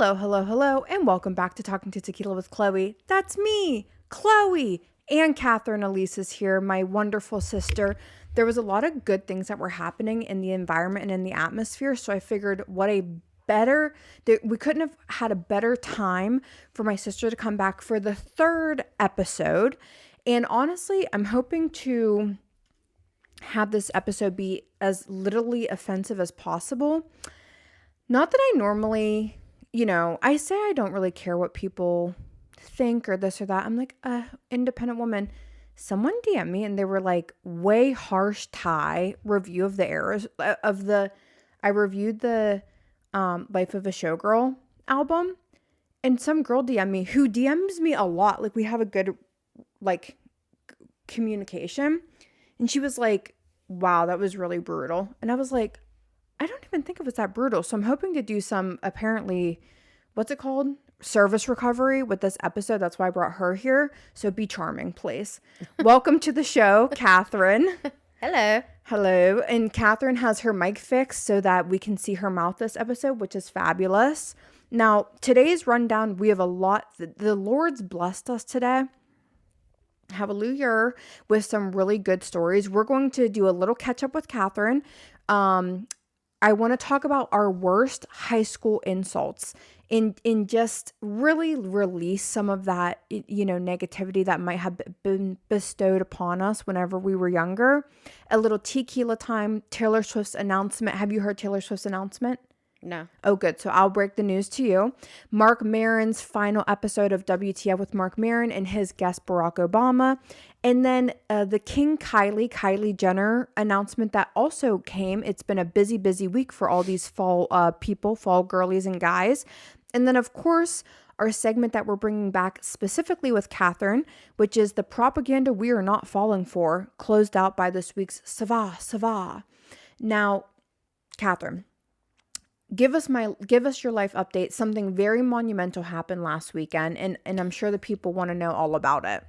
Hello, hello, hello, and welcome back to Talking to Tequila with Chloe. That's me, Chloe, and Katherine Elise is here, my wonderful sister. There was a lot of good things that were happening in the environment and in the atmosphere, so I figured we couldn't have had a better time for my sister to come back for the third episode. And honestly, I'm hoping to have this episode be as literally offensive as possible. Not that I normally, I say I don't really care what people think or this or that. I'm like, independent woman. Someone DM'd me and they were like, way harsh Thai review of the eras I reviewed the Life of a Showgirl album, and some girl DM'd me who DMs me a lot. Like, we have a good, communication. And she was like, wow, that was really brutal. And I was like, I don't even think it was that brutal. So I'm hoping to do some, apparently, what's it called? Service recovery with this episode. That's why I brought her here. So be charming, please. Welcome to the show, Katherine. Hello. Hello. And Katherine has her mic fixed so that we can see her mouth this episode, which is fabulous. Now, today's rundown, we have a lot. The Lord's blessed us today. Hallelujah, with some really good stories. We're going to do a little catch up with Katherine. I want to talk about our worst high school insults and just really release some of that, negativity that might have been bestowed upon us whenever we were younger. A little tequila time, Taylor Swift's announcement. Have you heard Taylor Swift's announcement? No. Oh, good. So I'll break the news to you. Marc Maron's final episode of WTF with Marc Maron and his guest Barack Obama. And then the King Kylie Jenner announcement that also came. It's been a busy, busy week for all these fall people, fall girlies and guys. And then, of course, our segment that we're bringing back specifically with Katherine, which is the propaganda we are not falling for, closed out by this week's Sava. Now, Katherine, give us your life update. Something very monumental happened last weekend, and I'm sure the people want to know all about it.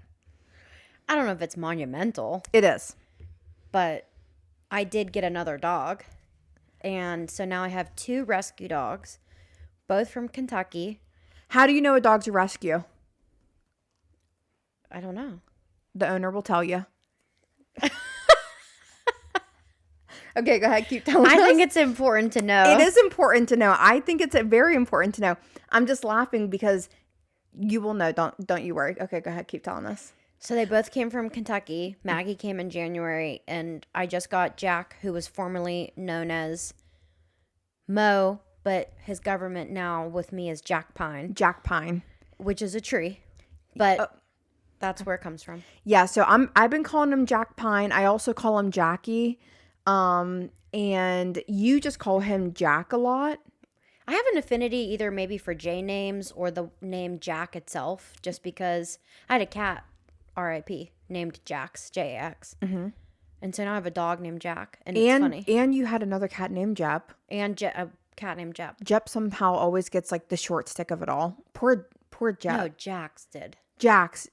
I don't know if it's monumental. It is. But I did get another dog. And so now I have 2 rescue dogs, both from Kentucky. How do you know a dog's a rescue? I don't know. The owner will tell you. Okay, go ahead. Keep telling us. I think it's important to know. It is important to know. I think it's very important to know. I'm just laughing because you will know. Don't you worry. Okay, go ahead. Keep telling us. So they both came from Kentucky. Maggie came in January, and I just got Jack, who was formerly known as Mo, but his government now with me is Jack Pine. Jack Pine. Which is a tree. But that's where it comes from. Yeah, so I've been calling him Jack Pine. I also call him Jackie. And you just call him Jack a lot. I have an affinity either maybe for J names or the name Jack itself, just because I had a cat, R.I.P., named Jax, J-A-X. Mm-hmm. And so now I have a dog named Jack, and it's funny. And you had another cat named Jep. And a cat named Jep. Jep somehow always gets like the short stick of it all. Poor Jep. No, Jax did. Jax.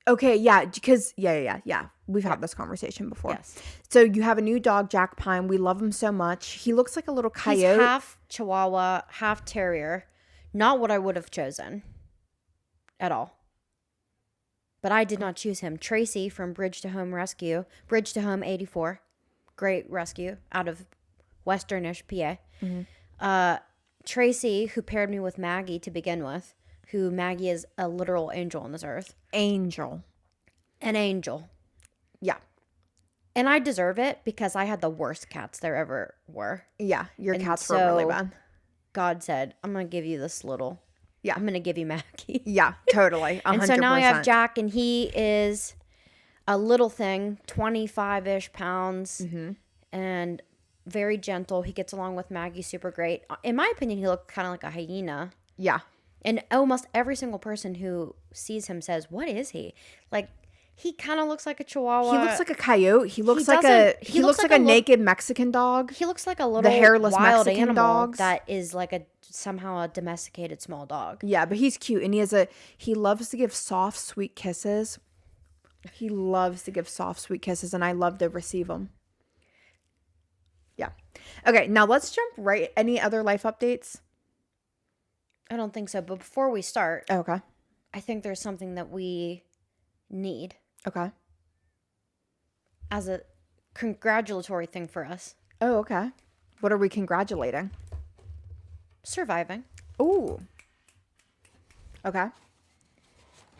Okay, yeah, because, yeah. We've had this conversation before. Yes. So you have a new dog, Jack Pine. We love him so much. He looks like a little coyote. He's half Chihuahua, half Terrier. Not what I would have chosen at all. But I did not choose him. Tracy from Bridge to Home 84. Great rescue out of westernish PA. Mm-hmm. Tracy, who paired me with Maggie to begin with, who Maggie is a literal angel on this earth. Angel. An angel. Yeah. And I deserve it because I had the worst cats there ever were. Yeah, your cats were really bad. God said, I'm going to give you this little. Yeah. I'm going to give you Maggie. Yeah, totally. 100%. And so now I have Jack, and he is a little thing, 25-ish pounds, and very gentle. He gets along with Maggie super great. In my opinion, he looks kind of like a hyena. Yeah. And almost every single person who sees him says, what is he? Like, he kind of looks like a Chihuahua. He looks like a coyote. He looks like a naked Mexican dog. He looks like a little hairless wild Mexican animal dogs. that is like somehow a domesticated small dog. Yeah, but he's cute, and he loves to give soft, sweet kisses. He loves to give soft, sweet kisses, and I love to receive them. Yeah. Okay, now let's jump right. Any other life updates? I don't think so. But before we start, Okay. I think there's something that we need Okay. as a congratulatory thing for us. Oh, okay. What are we congratulating? Surviving. Ooh. Okay.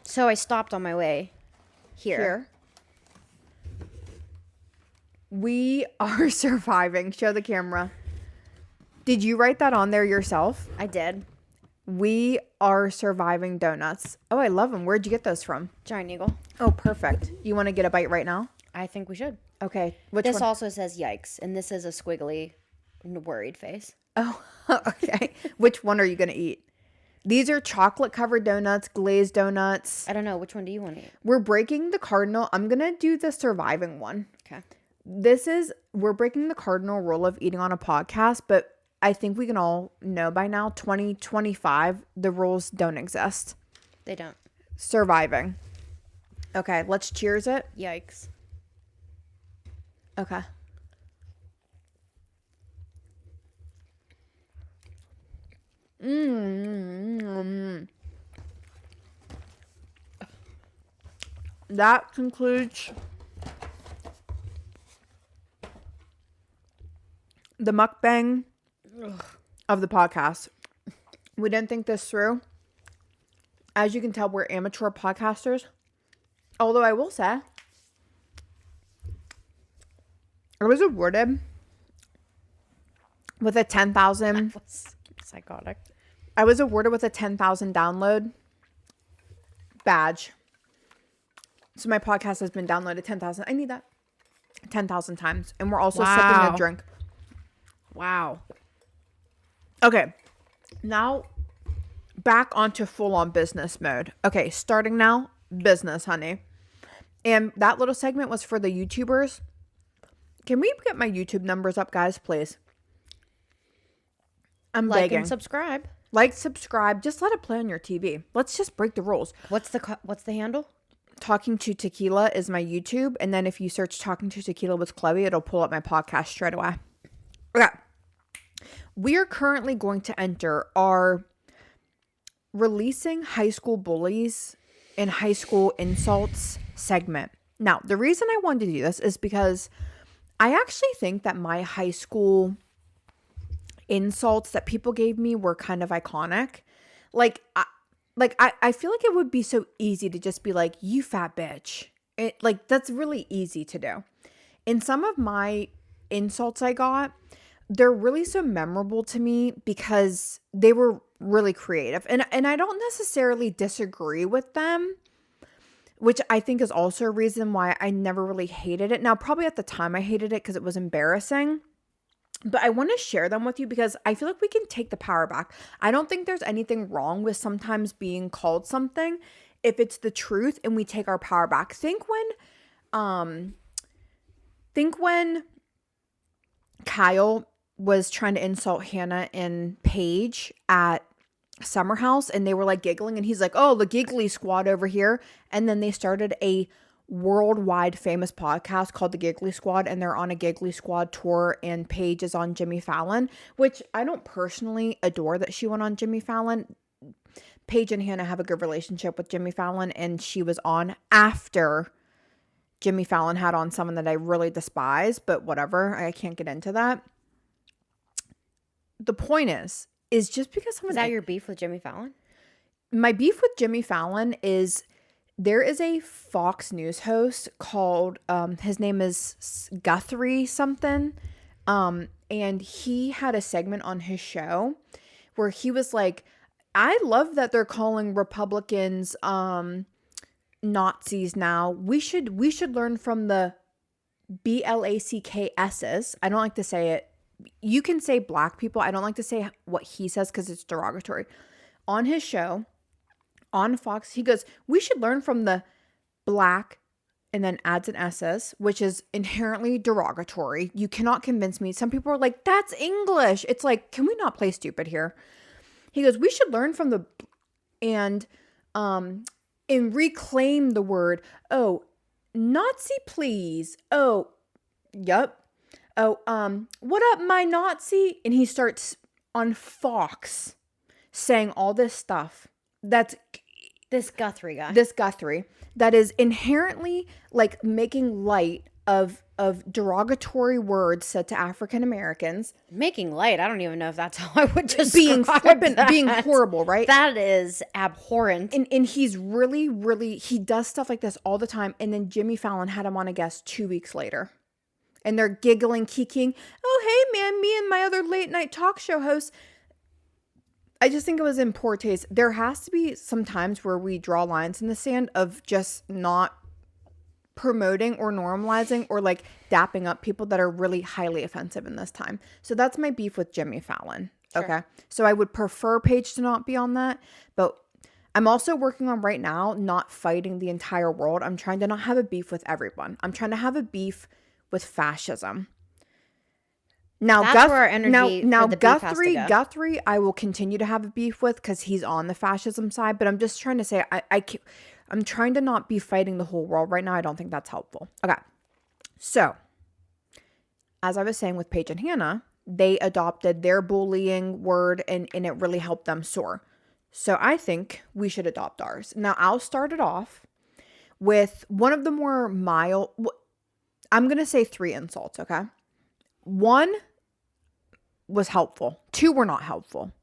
So I stopped on my way here. We are surviving. Show the camera. Did you write that on there yourself? I did. We are surviving donuts. Oh, I love them. Where'd you get those from? Giant Eagle. Oh, perfect. You want to get a bite right now? I think we should. Okay. Which This one? also says yikes, and this is a squiggly, worried face. Oh, okay. Which one are you going to eat? These are chocolate covered donuts, glazed donuts. I don't know. Which one do you want to eat? We're breaking the cardinal. I'm going to do the surviving one. Okay. We're breaking the cardinal rule of eating on a podcast, but I think we can all know by now, 2025, the rules don't exist. They don't. Surviving. Okay, let's cheers it. Yikes. Okay. That concludes the mukbang of the podcast. We didn't think this through. As you can tell, we're amateur podcasters. Although I will say, I was awarded with a 10,000. Psychotic. I was awarded with a 10,000 download badge. So my podcast has been downloaded 10,000. I need that 10,000 times. And we're also sipping a drink. Wow. Okay. Now back onto full on business mode. Okay. Starting now, business, honey. And that little segment was for the YouTubers. Can we get my YouTube numbers up, guys, please? I'm Like begging. and subscribe. Like, subscribe. Just let it play on your TV. Let's just break the rules. What's the handle? Talking to Tequila is my YouTube. And then if you search Talking to Tequila with Chloe, it'll pull up my podcast straight away. Okay. We are currently going to enter our releasing high school bullies and high school insults segment. Now, the reason I wanted to do this is because I actually think that my high school insults that people gave me were kind of iconic. I feel like it would be so easy to just be like, you fat bitch. That's really easy to do. And some of my insults I got, they're really so memorable to me because they were really creative. And I don't necessarily disagree with them, which I think is also a reason why I never really hated it. Now, probably at the time I hated it because it was embarrassing. But I want to share them with you because I feel like we can take the power back. I don't think there's anything wrong with sometimes being called something if it's the truth and we take our power back. Think when Kyle was trying to insult Hannah and Paige at Summer House and they were like giggling and he's like, oh, the giggly squad over here. And then they started a worldwide famous podcast called The Giggly Squad, and they're on a Giggly Squad tour, and Paige is on Jimmy Fallon, which I don't personally adore that she went on Jimmy Fallon. Paige and Hannah have a good relationship with Jimmy Fallon, and she was on after Jimmy Fallon had on someone that I really despise, but whatever, I can't get into that. The point is just because someone... Is that your beef with Jimmy Fallon? My beef with Jimmy Fallon is... There is a Fox News host called, his name is Guthrie something, and he had a segment on his show where he was like, I love that they're calling Republicans Nazis now. We should learn from the BLACKSs. I don't like to say it. You can say black people. I don't like to say what he says because it's derogatory. On his show, on Fox, he goes, we should learn from the black, and then adds an SS, which is inherently derogatory. You cannot convince me. Some people are like, that's English. It's like, can we not play stupid here? He goes, we should learn from the, and reclaim the word. Oh, Nazi, please. Oh, yup. Oh, what up, my Nazi? And he starts on Fox saying all this stuff that's This Guthrie guy. this Guthrie that is inherently like making light of derogatory words said to African Americans, Making light. I don't even know if that's how I would describe being flippant, that. being horrible, right? That is abhorrent. And he's really, he does stuff like this all the time. And then Jimmy Fallon had him on a guest 2 weeks later. And they're giggling, kikiing. Oh, hey, man, me and my other late night talk show hosts. I just think it was in poor taste. There has to be some times where we draw lines in the sand of just not promoting or normalizing or like dapping up people that are really highly offensive in this time. So that's my beef with Jimmy Fallon. Sure. Okay. So I would prefer Paige to not be on that. But I'm also working on right now not fighting the entire world. I'm trying to not have a beef with everyone. I'm trying to have a beef with fascism. Now, That's where our energy now for the beef has to go. Guthrie, I will continue to have a beef with because he's on the fascism side. But I'm just trying to say, I'm trying to not be fighting the whole world right now. I don't think that's helpful. Okay. So, as I was saying with Paige and Hannah, they adopted their bullying word and it really helped them soar. So I think we should adopt ours. Now, I'll start it off with one of the more mild, I'm going to say 3 insults, okay? 1 was helpful. 2 were not helpful.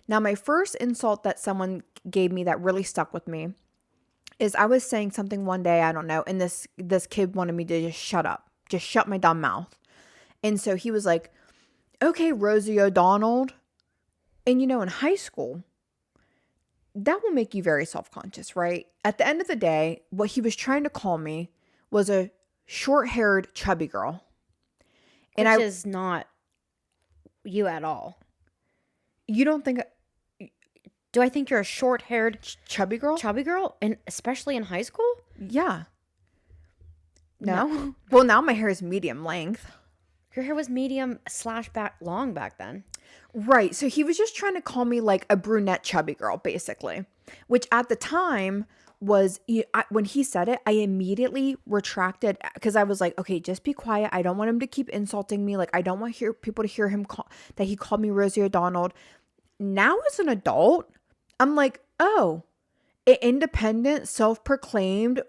Now, my first insult that someone gave me that really stuck with me is I was saying something one day, I don't know, and this kid wanted me to just shut up. Just shut my dumb mouth. And so he was like, okay, Rosie O'Donnell. And in high school, that will make you very self-conscious, right? At the end of the day, what he was trying to call me was a short-haired, chubby girl. Which is not you at all. You don't think... Do I think you're a short-haired chubby girl? Chubby girl? And especially in high school? Yeah. No? Well, now my hair is medium length. Your hair was medium / long back then. Right. So he was just trying to call me like a brunette chubby girl, basically. Which at the time was, when he said it, I immediately retracted because I was like, okay, just be quiet. I don't want him to keep insulting me. Like, I don't want people to hear him that he called me Rosie O'Donnell. Now as an adult, I'm like, oh, an independent, self-proclaimed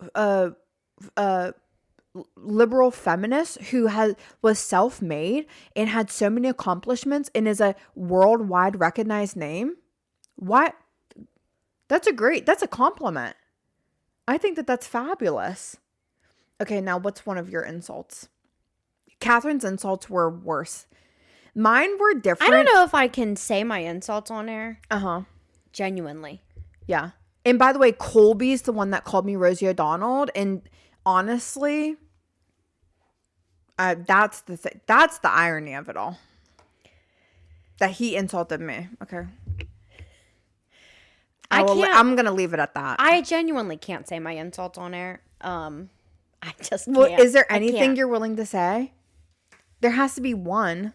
liberal feminist who was self-made and had so many accomplishments and is a worldwide recognized name. What? That's a compliment. I think that's fabulous. Okay, now what's one of your insults? Catherine's insults were worse. Mine were different. I don't know if I can say my insults on air. Uh-huh. Genuinely. Yeah. And by the way, Colby's the one that called me Rosie O'Donnell. And honestly, that's the irony of it all. That he insulted me. Okay. I'm going to leave it at that. I genuinely can't say my insults on air. I just can't. Well, is there anything you're willing to say? There has to be one.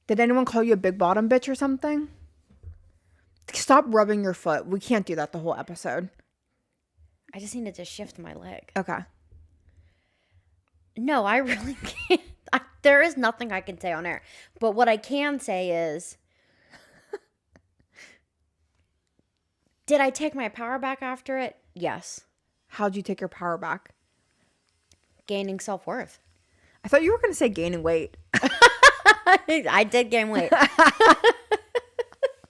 Did anyone call you a big bottom bitch or something? Stop rubbing your foot. We can't do that the whole episode. I just needed to shift my leg. Okay. No, I really can't. There is nothing I can say on air. But what I can say is, did I take my power back after it? Yes. How'd you take your power back? Gaining self-worth. I thought you were going to say gaining weight. I did gain weight.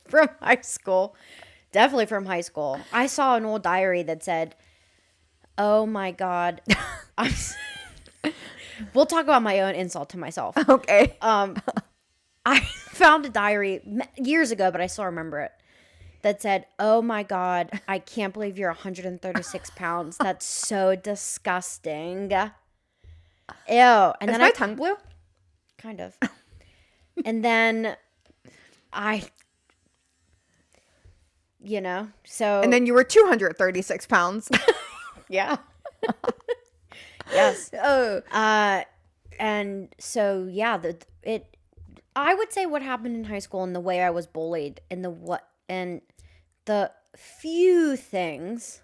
From high school. Definitely from high school. I saw an old diary that said, oh my God. We'll talk about my own insult to myself. Okay. I found a diary years ago, but I still remember it, that said, oh my God, I can't believe you're 136 pounds. That's so disgusting. Ew. And Is then my tongue blue? Kind of. And then so. And then you were 236 pounds. Yeah. Yes. Oh. And so, yeah, I would say what happened in high school and the way I was bullied and the few things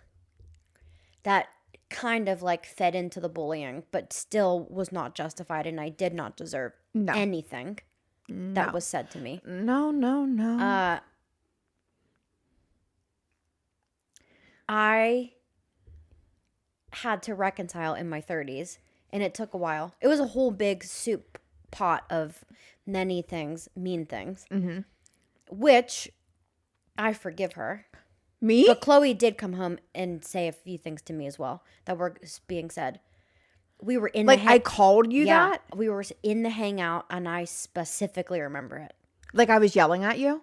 that kind of like fed into the bullying, but still was not justified, and I did not deserve anything that was said to me. No. I had to reconcile in my 30s, and it took a while. It was a whole big soup pot of many things, mean things, which I forgive her. Me? But Chloe did come home and say a few things to me as well that were being said. We were in like, I called you that? We were in the hangout, and I specifically remember it. Like, I was yelling at you?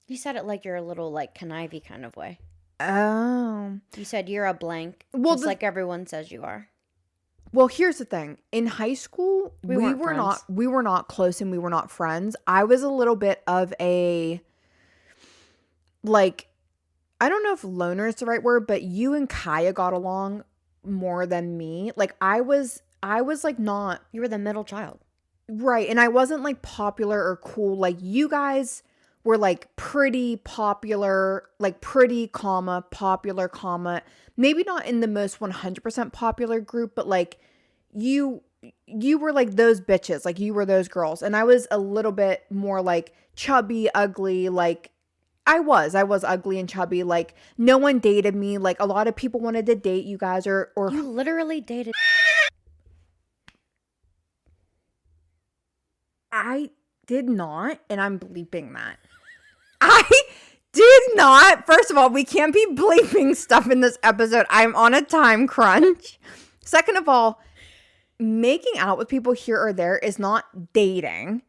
You said it like you're a little, like, connivey kind of way. Oh. You said you're a blank, Well, just like everyone says you are. Well, here's the thing. In high school, we weren't were friends. we were not close and we were not friends. I was a little bit of a, like, I don't know if loner is the right word, but you and Kaya got along more than me. Like, I was like not You were the middle child. right, and I wasn't like popular or cool. Like, you guys were like pretty popular, like pretty popular, maybe not in the most 100% popular group, but like you were like those bitches, like you were those girls, and I was a little bit more like chubby, ugly, like I was ugly and chubby. Like, no one dated me. Like, a lot of people wanted to date you guys, or You literally dated. I did not, and I'm bleeping that. I did not. First of all, we can't be bleeping stuff in this episode. I'm on a time crunch. Second of all, making out with people here or there is not dating.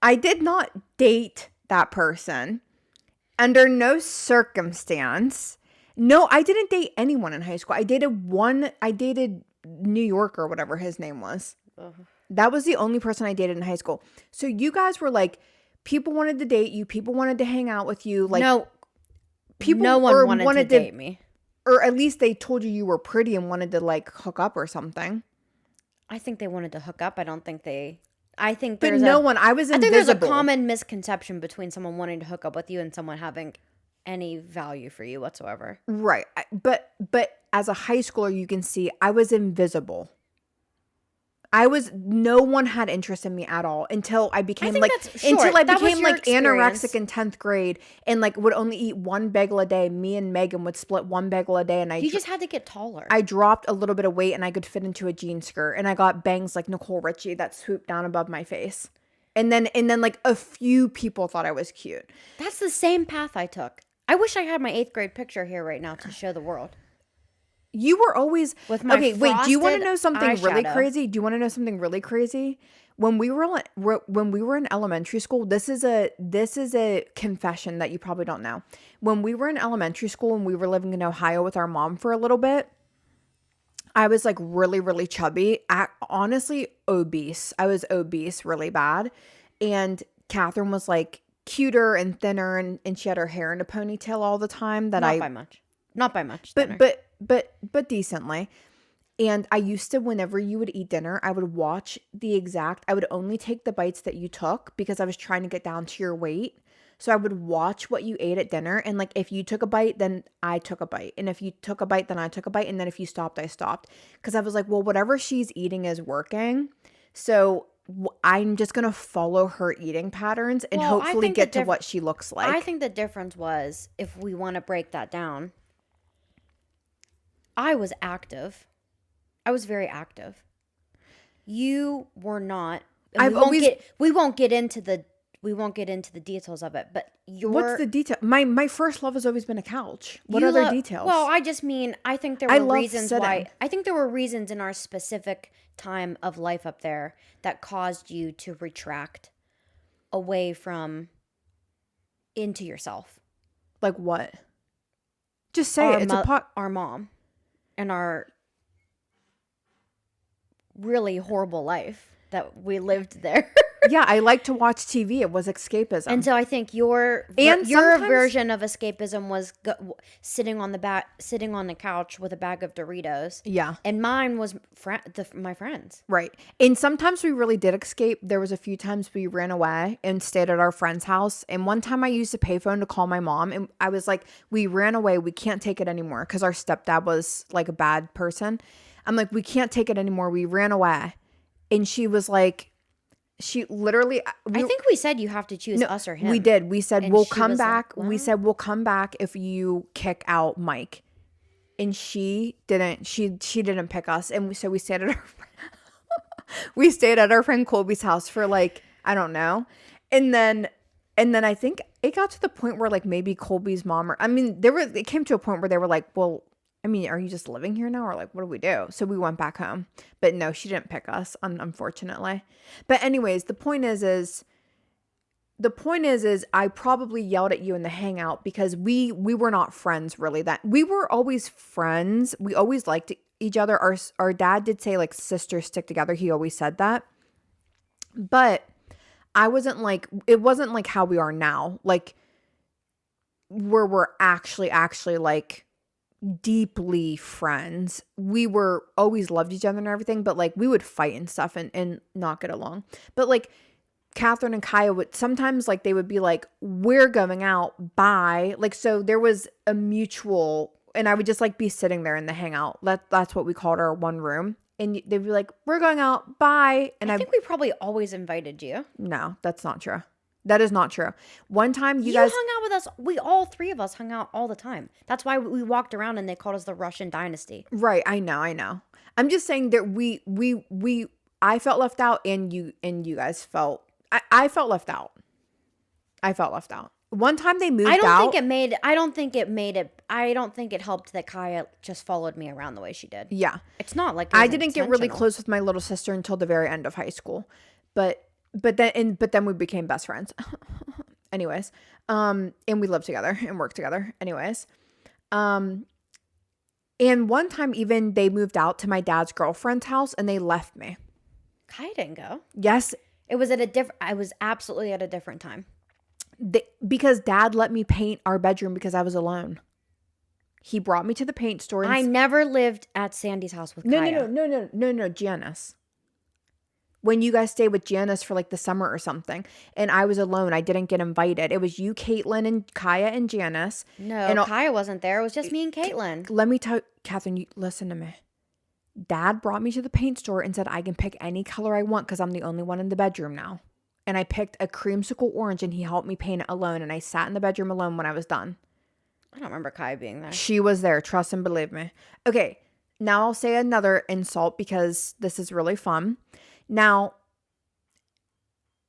I did not date that person under no circumstance. No, I didn't date anyone in high school. I dated New York or whatever his name was. That was the only person I dated in high school. So you guys were like, people wanted to date you. People wanted to hang out with you. Like, No, people no one wanted to date me. Or at least they told you were pretty and wanted to like hook up or something. I think they wanted to hook up. I don't think they. I think But there's no one. I was I invisible. think there's a common misconception between someone wanting to hook up with you and someone having any value for you whatsoever. Right. But as a high schooler, you can see I was invisible. No one had interest in me at all until I became like, until I became like anorexic in 10th grade and like would only eat one bagel a day. Me and Megan would split one bagel a day, and You just had to get taller. I dropped a little bit of weight and I could fit into a jean skirt, and I got bangs like Nicole Richie that swooped down above my face. And then like a few people thought I was cute. That's the same path I took. I wish I had my 8th grade picture here right now to show the world. You were always with my okay. Wait, do you want to know something really eyeshadow. crazy? Do you want to know something really crazy? When we were in elementary school, this is a confession that you probably don't know. When we were in elementary school and we were living in Ohio with our mom for a little bit, I was like really, really chubby. Honestly, obese. I was obese really bad, and Catherine was like cuter and thinner, and she had her hair in a ponytail all the time. Not by much. But decently. And I used to, whenever you would eat dinner, I would watch I would only take the bites that you took because I was trying to get down to your weight. So I would watch what you ate at dinner. And like, if you took a bite, then I took a bite. And if you took a bite, then I took a bite. And then if you stopped, I stopped. Because I was like, well, whatever she's eating is working. So I'm just going to follow her eating patterns and hopefully get to what she looks like. I think the difference was, if we want to break that down, I was active. I was very active. You were not. We won't get into the details of it, but what's the detail? My first love has always been a couch. What other details? Well, I just mean, I think there were reasons why. I think there were reasons in our specific time of life up there that caused you to retract away from into yourself. Like what? Just say it. It's our mom and our really horrible life that we lived there. Yeah, I like to watch TV. It was escapism. And so I think your version of escapism was sitting on the couch with a bag of Doritos. Yeah. And mine was my friends. Right. And sometimes we really did escape. There was a few times we ran away and stayed at our friend's house. And one time I used a payphone to call my mom. And I was like, we ran away. We can't take it anymore. Because our stepdad was like a bad person. I'm like, we can't take it anymore. We ran away. And she was like, she literally. I think we said you have to choose us or him. We did. We said we'll come back. Like, we said we'll come back if you kick out Mike. and she didn't pick us, and so we stayed at we stayed at our friend Colby's house for like, I don't know. And then I think it got to the point where like maybe Colby's mom, or I mean, it came to a point where they were like, well, I mean, are you just living here now, or like, what do we do? So we went back home. But no, she didn't pick us, unfortunately. But anyways, the point is I probably yelled at you in the hangout because we were not friends really. That we were always friends. We always liked each other. Our dad did say like sisters stick together. He always said that. But it wasn't like how we are now. Like where we're actually like deeply friends. We were always loved each other and everything, but like we would fight and stuff and not get along. But like Catherine and Kaya would sometimes like they would be like, we're going out, bye. Like, so there was a mutual, and I would just like be sitting there in the hangout. That's what we called our one room. And they'd be like, we're going out, bye. And I think we probably always invited you. No, that's not true. That is not true. One time you guys hung out with us. We all three of us hung out all the time. That's why we walked around and they called us the Russian dynasty. Right. I know. I'm just saying that I felt left out and you guys felt, I felt left out. One time they moved out. I don't think it helped that Kaya just followed me around the way she did. Yeah. It's not like I didn't get really close with my little sister until the very end of high school. But then we became best friends. Anyways, and we lived together and worked together. Anyways, and one time even they moved out to my dad's girlfriend's house and they left me. Kaya didn't go. Yes. It was I was absolutely at a different time. Because dad let me paint our bedroom because I was alone. He brought me to the paint store. I never lived at Sandy's house with Kaya. No, Janice. When you guys stayed with Janice for like the summer or something, and I was alone, I didn't get invited. It was you, Caitlin, and Kaya and Janice. No, and Kaya wasn't there. It was just me and Caitlin. Let me tell Catherine, listen to me. Dad brought me to the paint store and said I can pick any color I want because I'm the only one in the bedroom now. And I picked a creamsicle orange and he helped me paint it alone. And I sat in the bedroom alone when I was done. I don't remember Kaya being there. She was there. Trust and believe me. Okay. Now I'll say another insult because this is really fun. Now,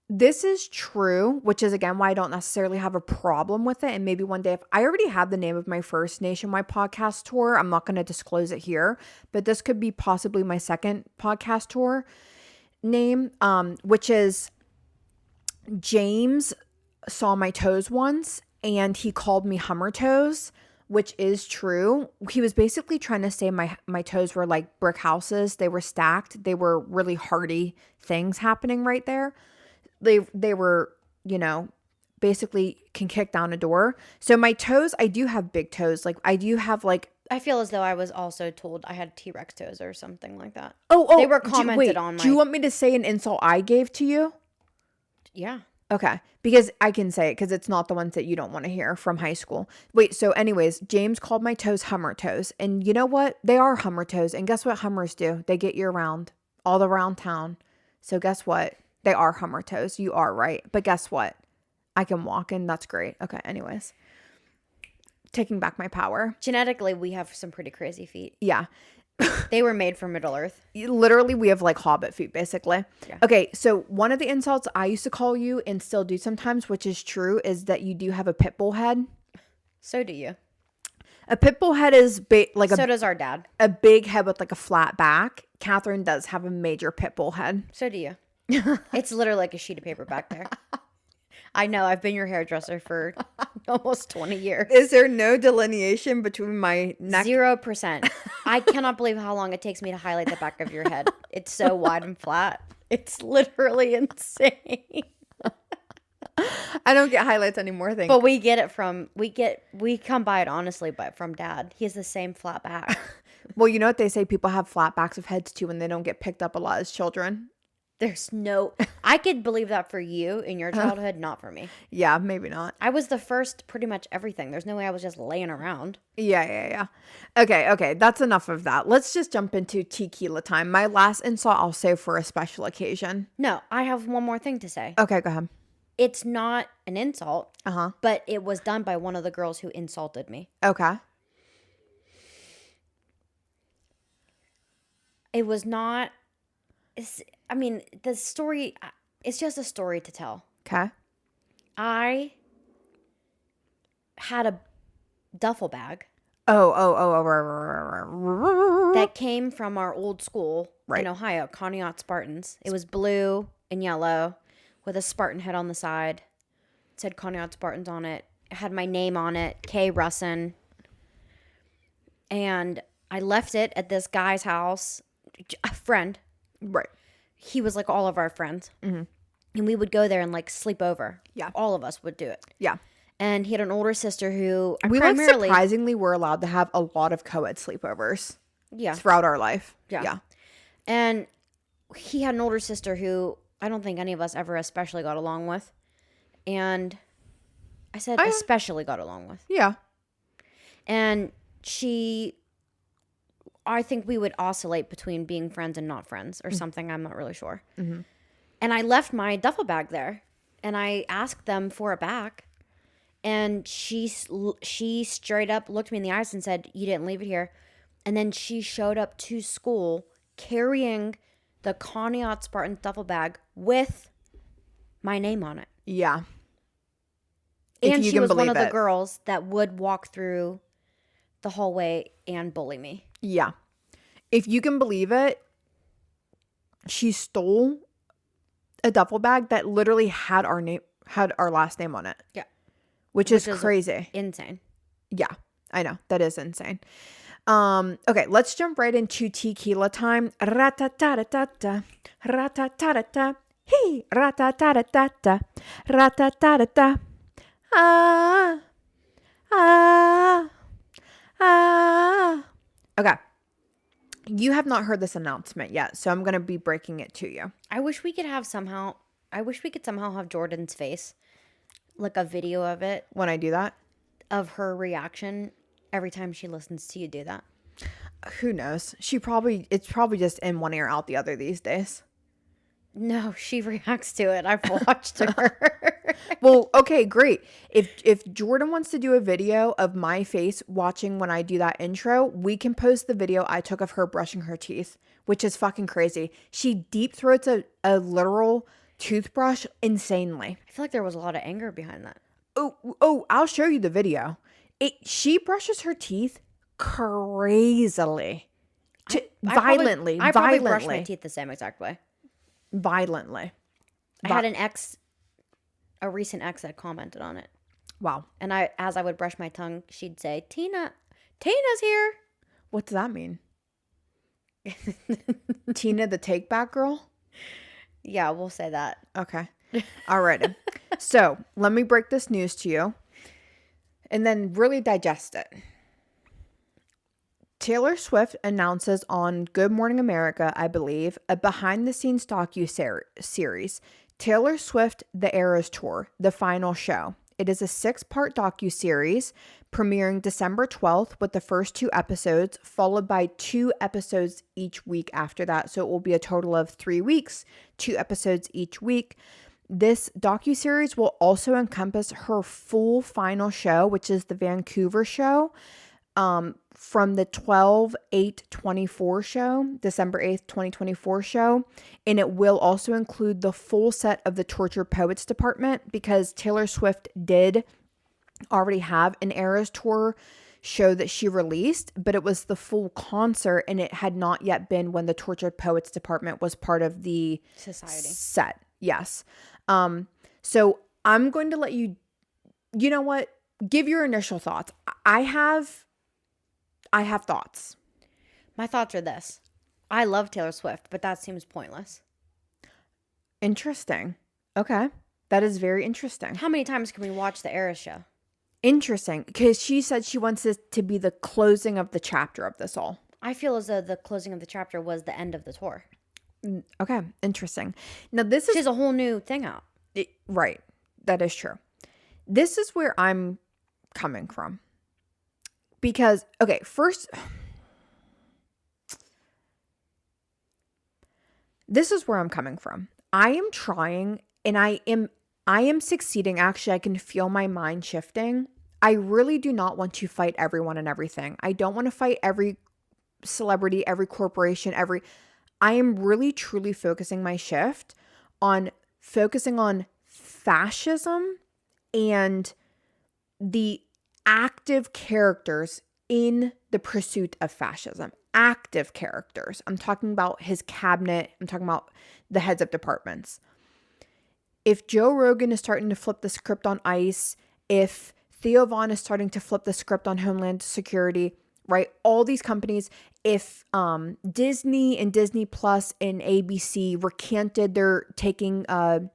this is true, which is again why I don't necessarily have a problem with it. And maybe one day, if I already have the name of my first nationwide podcast tour, I'm not going to disclose it here, but this could be possibly my second podcast tour name, which is James saw my toes once and he called me Hummer Toes, which is true. He was basically trying to say my toes were like brick houses. They were stacked. They were really hardy things happening right there. They were, basically can kick down a door. So my toes, I do have big toes. Like I do have like. I feel as though I was also told I had T-Rex toes or something like that. Oh, they were commented on. Do you want me to say an insult I gave to you? Yeah. Okay. Because I can say it because it's not the ones that you don't want to hear from high school. Wait, so anyways, James called my toes Hummer Toes. And you know what? They are Hummer Toes. And guess what Hummers do? They get you around all around town. So guess what? They are Hummer Toes. You are right. But guess what? I can walk and that's great. Okay. Anyways. Taking back my power. Genetically, we have some pretty crazy feet. Yeah. They were made for Middle Earth. Literally, we have like hobbit feet, basically. Yeah. Okay, so one of the insults I used to call you and still do sometimes, which is true, is that you do have a pit bull head. So do you. A pit bull head is so does our dad. A big head with like a flat back. Catherine does have a major pit bull head. So do you. It's literally like a sheet of paper back there. I know. I've been your hairdresser for almost 20 years. Is there no delineation between my neck? 0%. I cannot believe how long it takes me to highlight the back of your head. It's so wide and flat. It's literally insane. I don't get highlights anymore. But we get it we come by it honestly, but from Dad. He has the same flat back. Well, you know what they say? People have flat backs of heads too when they don't get picked up a lot as children. I could believe that for you in your childhood, not for me. Yeah, maybe not. I was the first pretty much everything. There's no way I was just laying around. Yeah. Okay. That's enough of that. Let's just jump into tequila time. My last insult I'll say for a special occasion. No, I have one more thing to say. Okay, go ahead. It's not an insult, but it was done by one of the girls who insulted me. Okay. It was not. I mean, the story. It's just a story to tell. Okay. I had a duffel bag Oh. that came from our old school Right. in Ohio, Conneaut Spartans. It was blue and yellow with a Spartan head on the side. It said Conneaut Spartans on it. It had my name on it, K. Russin. And I left it at this guy's house, a friend. Right. He was like all of our friends. Mm-hmm. And we would go there and like sleep over. Yeah. All of us would do it. Yeah. And he had an older sister who We primarily, like surprisingly were allowed to have a lot of co-ed sleepovers. Yeah. Throughout our life. Yeah. And he had an older sister who I don't think any of us ever especially got along with. And I said especially got along with. Yeah. And I think we would oscillate between being friends and not friends or something. I'm not really sure. Mm-hmm. And I left my duffel bag there and I asked them for it back. And she straight up looked me in the eyes and said, "You didn't leave it here." And then she showed up to school carrying the Conneaut Spartan duffel bag with my name on it. Yeah. And she was one of the girls that would walk through the hallway and bully me. Yeah. If you can believe it, she stole a duffel bag that literally had our last name on it. Yeah. Which is crazy. Insane. Yeah, I know. That is insane. Okay, let's jump right into tequila time. Ra-ta-ta-ta-ta. Ra-ta-ta-ta-ta. Hey, ra-ta-ta-ta-ta. Ra-ta-ta-ta-ta. Ah. Okay. You have not heard this announcement yet, so I'm going to be breaking it to you. I wish we could somehow have Jordan's face, like a video of it. When I do that? Of her reaction every time she listens to you do that. Who knows? It's probably just in one ear out the other these days. No, she reacts to it. I've watched her. Well, okay, great. If Jordan wants to do a video of my face watching when I do that intro, we can post the video I took of her brushing her teeth, which is fucking crazy. She deep throats a literal toothbrush insanely. I feel like there was a lot of anger behind that. Oh, I'll show you the video. She brushes her teeth crazily. Violently. I probably brush my teeth the same exact way. Violently. I had a recent ex that commented on it. Wow. And as I would brush my tongue, she'd say, Tina's here. What does that mean? Tina the take back girl? Yeah, we'll say that. Okay. All right. So let me break this news to you and then really digest it. Taylor Swift announces on Good Morning America, I believe, a behind-the-scenes docuseries, Taylor Swift: The Eras Tour, the final show. It is a 6-part docuseries premiering December 12th with the first 2 episodes, followed by 2 episodes each week after that. So it will be a total of 3 weeks, 2 episodes each week. This docuseries will also encompass her full final show, which is the Vancouver show, from the 12/8/24 show, December 8th, 2024 show. And it will also include the full set of the Tortured Poets department because Taylor Swift did already have an Eras Tour show that she released, but it was the full concert and it had not yet been when the Tortured Poets department was part of the society set. Yes. So I'm going to let you know what? Give your initial thoughts. I have thoughts. My thoughts are this. I love Taylor Swift, but that seems pointless. Interesting. Okay. That is very interesting. How many times can we watch the Eras show? Interesting. Because she said she wants this to be the closing of the chapter of this all. I feel as though the closing of the chapter was the end of the tour. Okay. Interesting. Now She has a whole new thing out. Right. That is true. This is where I'm coming from. Because, okay, first, this is where I'm coming from. I am trying and I am succeeding. Actually, I can feel my mind shifting. I really do not want to fight everyone and everything. I don't want to fight every celebrity, every corporation, I am really truly focusing my shift on focusing on fascism and the active characters in the pursuit of fascism. Active characters. I'm talking about his cabinet. I'm talking about the heads of departments. If Joe Rogan is starting to flip the script on ICE, if Theo Vaughn is starting to flip the script on Homeland Security, right? All these companies, if Disney and Disney Plus and ABC recanted their taking, oh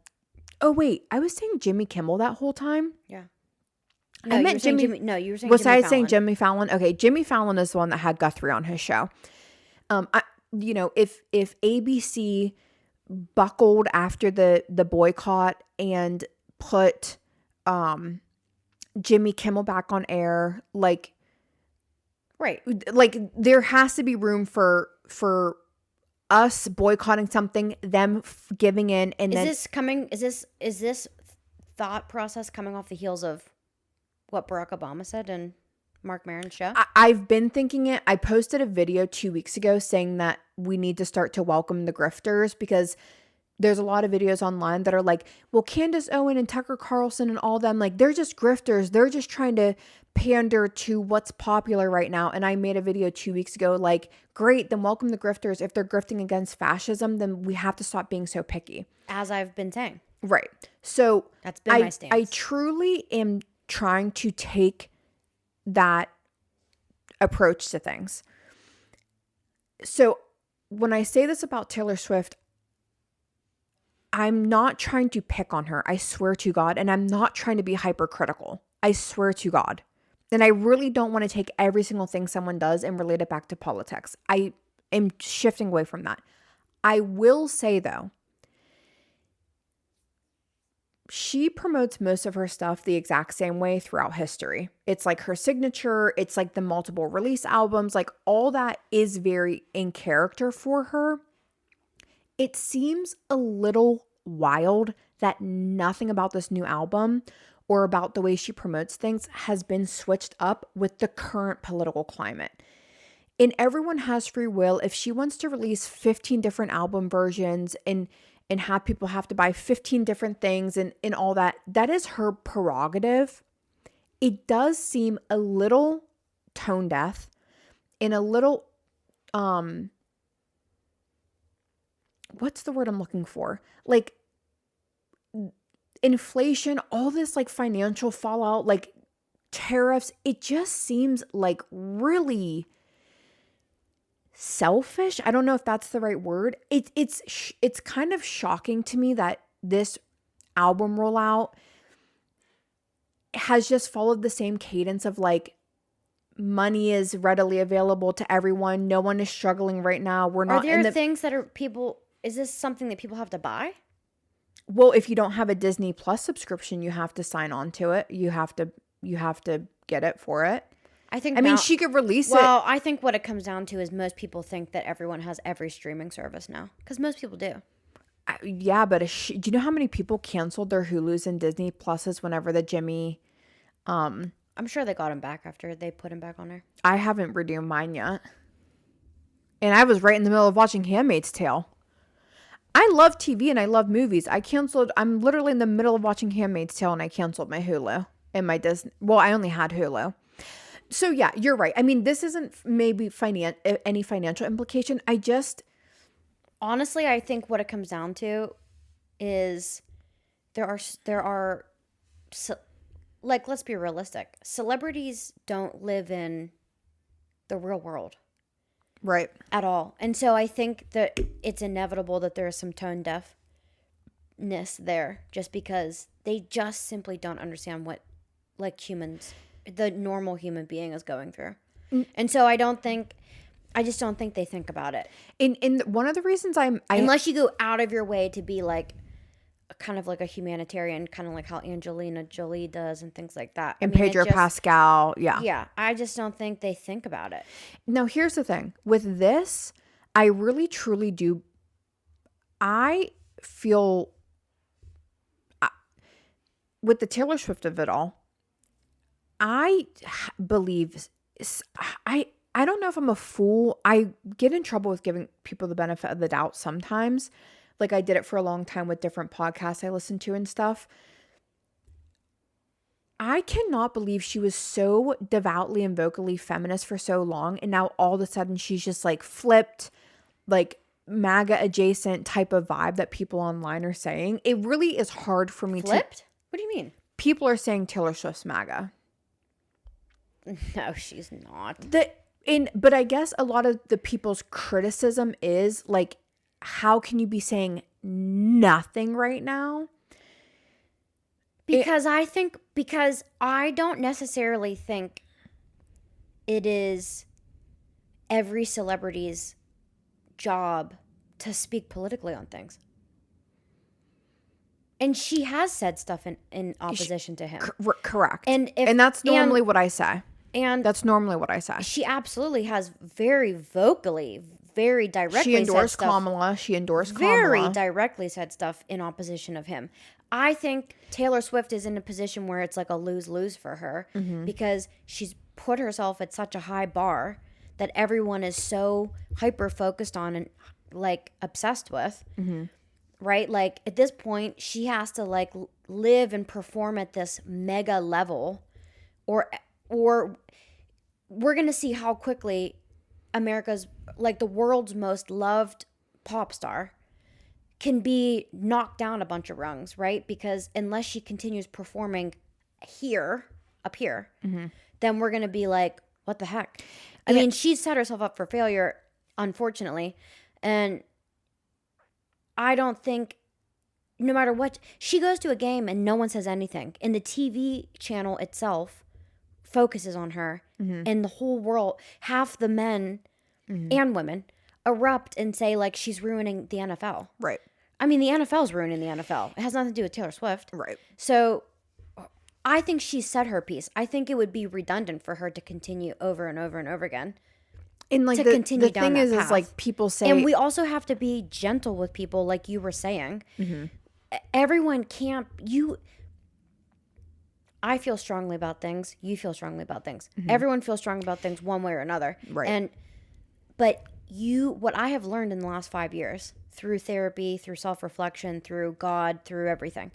wait, I was saying Jimmy Kimmel that whole time. Yeah. I meant Jimmy. No, you were saying Was Jimmy I Fallon. saying Jimmy Fallon? Okay, Jimmy Fallon is the one that had Guthrie on his show. If ABC buckled after the boycott and put Jimmy Kimmel back on air, like there has to be room for us boycotting something, them giving in, and is this thought process coming off the heels of what Barack Obama said in Marc Maron's show? I've been thinking it. I posted a video 2 weeks ago saying that we need to start to welcome the grifters, because there's a lot of videos online that are like, well, Candace Owen and Tucker Carlson and all them, like, they're just grifters. They're just trying to pander to what's popular right now. And I made a video 2 weeks ago, like, great, then welcome the grifters. If they're grifting against fascism, then we have to stop being so picky. As I've been saying. Right. So that's been my stance. I truly am trying to take that approach to things. So when I say this about Taylor Swift, I'm not trying to pick on her. I swear to God. And I'm not trying to be hypercritical. I swear to God. And I really don't want to take every single thing someone does and relate it back to politics. I am shifting away from that. I will say, though, she promotes most of her stuff the exact same way throughout history. It's like her signature. It's like the multiple release albums. Like, all that is very in character for her. It seems a little wild that nothing about this new album or about the way she promotes things has been switched up with the current political climate. And everyone has free will. If she wants to release 15 different album versions and have people have to buy 15 different things and all that, that is her prerogative. It does seem a little tone deaf and a little, what's the word I'm looking for? Like, inflation, all this like financial fallout, like tariffs, it just seems like really selfish. I don't know if that's the right word. It's kind of shocking to me that this album rollout has just followed the same cadence of like, money is readily available to everyone. No one is struggling right now. We're not. Are there things that are people? Is this something that people have to buy? Well, if you don't have a Disney Plus subscription, you have to sign on to it. You have to get it for it. I mean, she could release it. Well, I think what it comes down to is most people think that everyone has every streaming service now, because most people do. Yeah, but do you know how many people canceled their Hulus and Disney Pluses whenever the Jimmy? I'm sure they got him back after they put him back on there. I haven't redeemed mine yet, and I was right in the middle of watching *Handmaid's Tale*. I love TV and I love movies. I'm literally in the middle of watching *Handmaid's Tale* and I canceled my Hulu and my Disney. Well, I only had Hulu. So yeah, you're right. I mean, this isn't maybe any financial implication. Honestly, I think what it comes down to is there are like, let's be realistic. Celebrities don't live in the real world. Right. At all. And so I think that it's inevitable that there is some tone deafness there, just because they just simply don't understand what, like, the normal human being is going through. And so I just don't think they think about it. In one of the reasons unless you go out of your way to be like kind of like a humanitarian, kind of like how Angelina Jolie does and things like that. And Pedro Pascal, yeah. Yeah, I just don't think they think about it. Now, here's the thing. With this, I really, truly do. I feel, with the Taylor Swift of it all, I believe, I I don't know if I'm a fool. I get in trouble with giving people the benefit of the doubt sometimes. Like I did it for a long time with different podcasts I listened to and stuff. I cannot believe she was so devoutly and vocally feminist for so long. And now all of a sudden she's just like flipped, like MAGA adjacent type of vibe that people online are saying. It really is hard for me Flipped? What do you mean? People are saying Taylor Swift's MAGA. No, she's not. But I guess a lot of the people's criticism is like, how can you be saying nothing right now? Because I don't necessarily think it is every celebrity's job to speak politically on things. And she has said stuff in opposition to him. Correct. And that's normally what I say. And that's normally what I say. She absolutely has very vocally, very directly she endorsed said stuff. Kamala. She endorsed very Kamala. directly said stuff in opposition of him. I think Taylor Swift is in a position where it's like a lose-lose for her because she's put herself at such a high bar that everyone is so hyper-focused on and like obsessed with. Right? Like at this point, she has to like live and perform at this mega level or we're going to see how quickly America's, like the world's most loved pop star can be knocked down a bunch of rungs, right? Because unless she continues performing up here, then we're going to be like, what the heck? I mean, she's set herself up for failure, unfortunately. And I don't think, no matter what, she goes to a game and no one says anything. And the TV channel itself focuses on her and the whole world, half the men and women erupt and say like she's ruining the NFL. Right. I mean, the NFL's ruining the NFL. It has nothing to do with Taylor Swift. Right. So I think she said her piece. I think it would be redundant for her to continue over and over and over again. And like the thing is like people say, and we also have to be gentle with people, like you were saying. Everyone can't. I feel strongly about things. You feel strongly about things. Everyone feels strong about things one way or another. Right. But what I have learned in the last 5 years through therapy, through self-reflection, through God, through everything,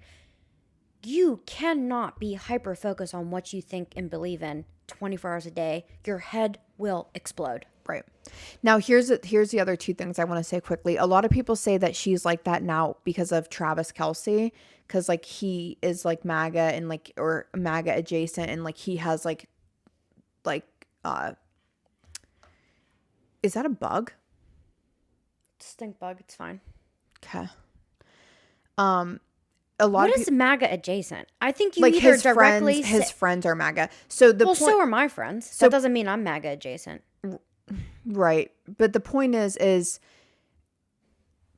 you cannot be hyper-focused on what you think and believe in 24 hours a day. Your head will explode. Right. Now, here's the other two things I want to say quickly. A lot of people say that she's like that now because of Travis Kelce, because like he is like MAGA and like, or MAGA adjacent, and like he has like is that a bug? Stink bug. It's fine. Okay. A lot what of is MAGA adjacent? I think you like either his directly friends, his friends are MAGA. So so are my friends. So that doesn't mean I'm MAGA adjacent. Right. But the point is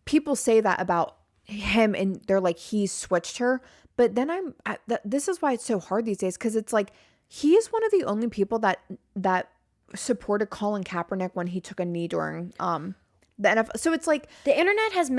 people say that about him and they're like, he's switched her. But then this is why it's so hard these days. Cause it's like, he is one of the only people that supported Colin Kaepernick when he took a knee during, the NFL. So it's like the internet has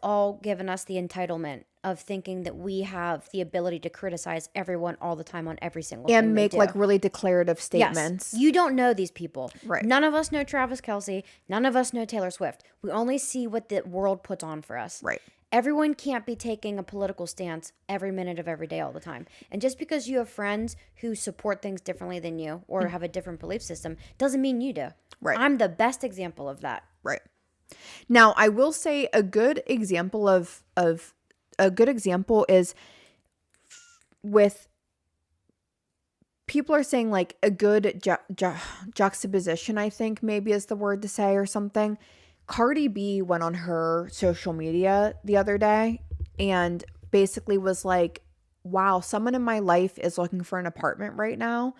all given us the entitlement of thinking that we have the ability to criticize everyone all the time on every single thing and make they do. like really declarative statements. Yes. You don't know these people. Right. None of us know Travis Kelce. None of us know Taylor Swift. We only see what the world puts on for us. Right. Everyone can't be taking a political stance every minute of every day all the time. And just because you have friends who support things differently than you or have a different belief system doesn't mean you do. Right. I'm the best example of that. Right. Now, I will say a good example is with people are saying like a good juxtaposition, I think maybe is the word to say or something. Cardi B went on her social media the other day and basically was like, wow, someone in my life is looking for an apartment right now.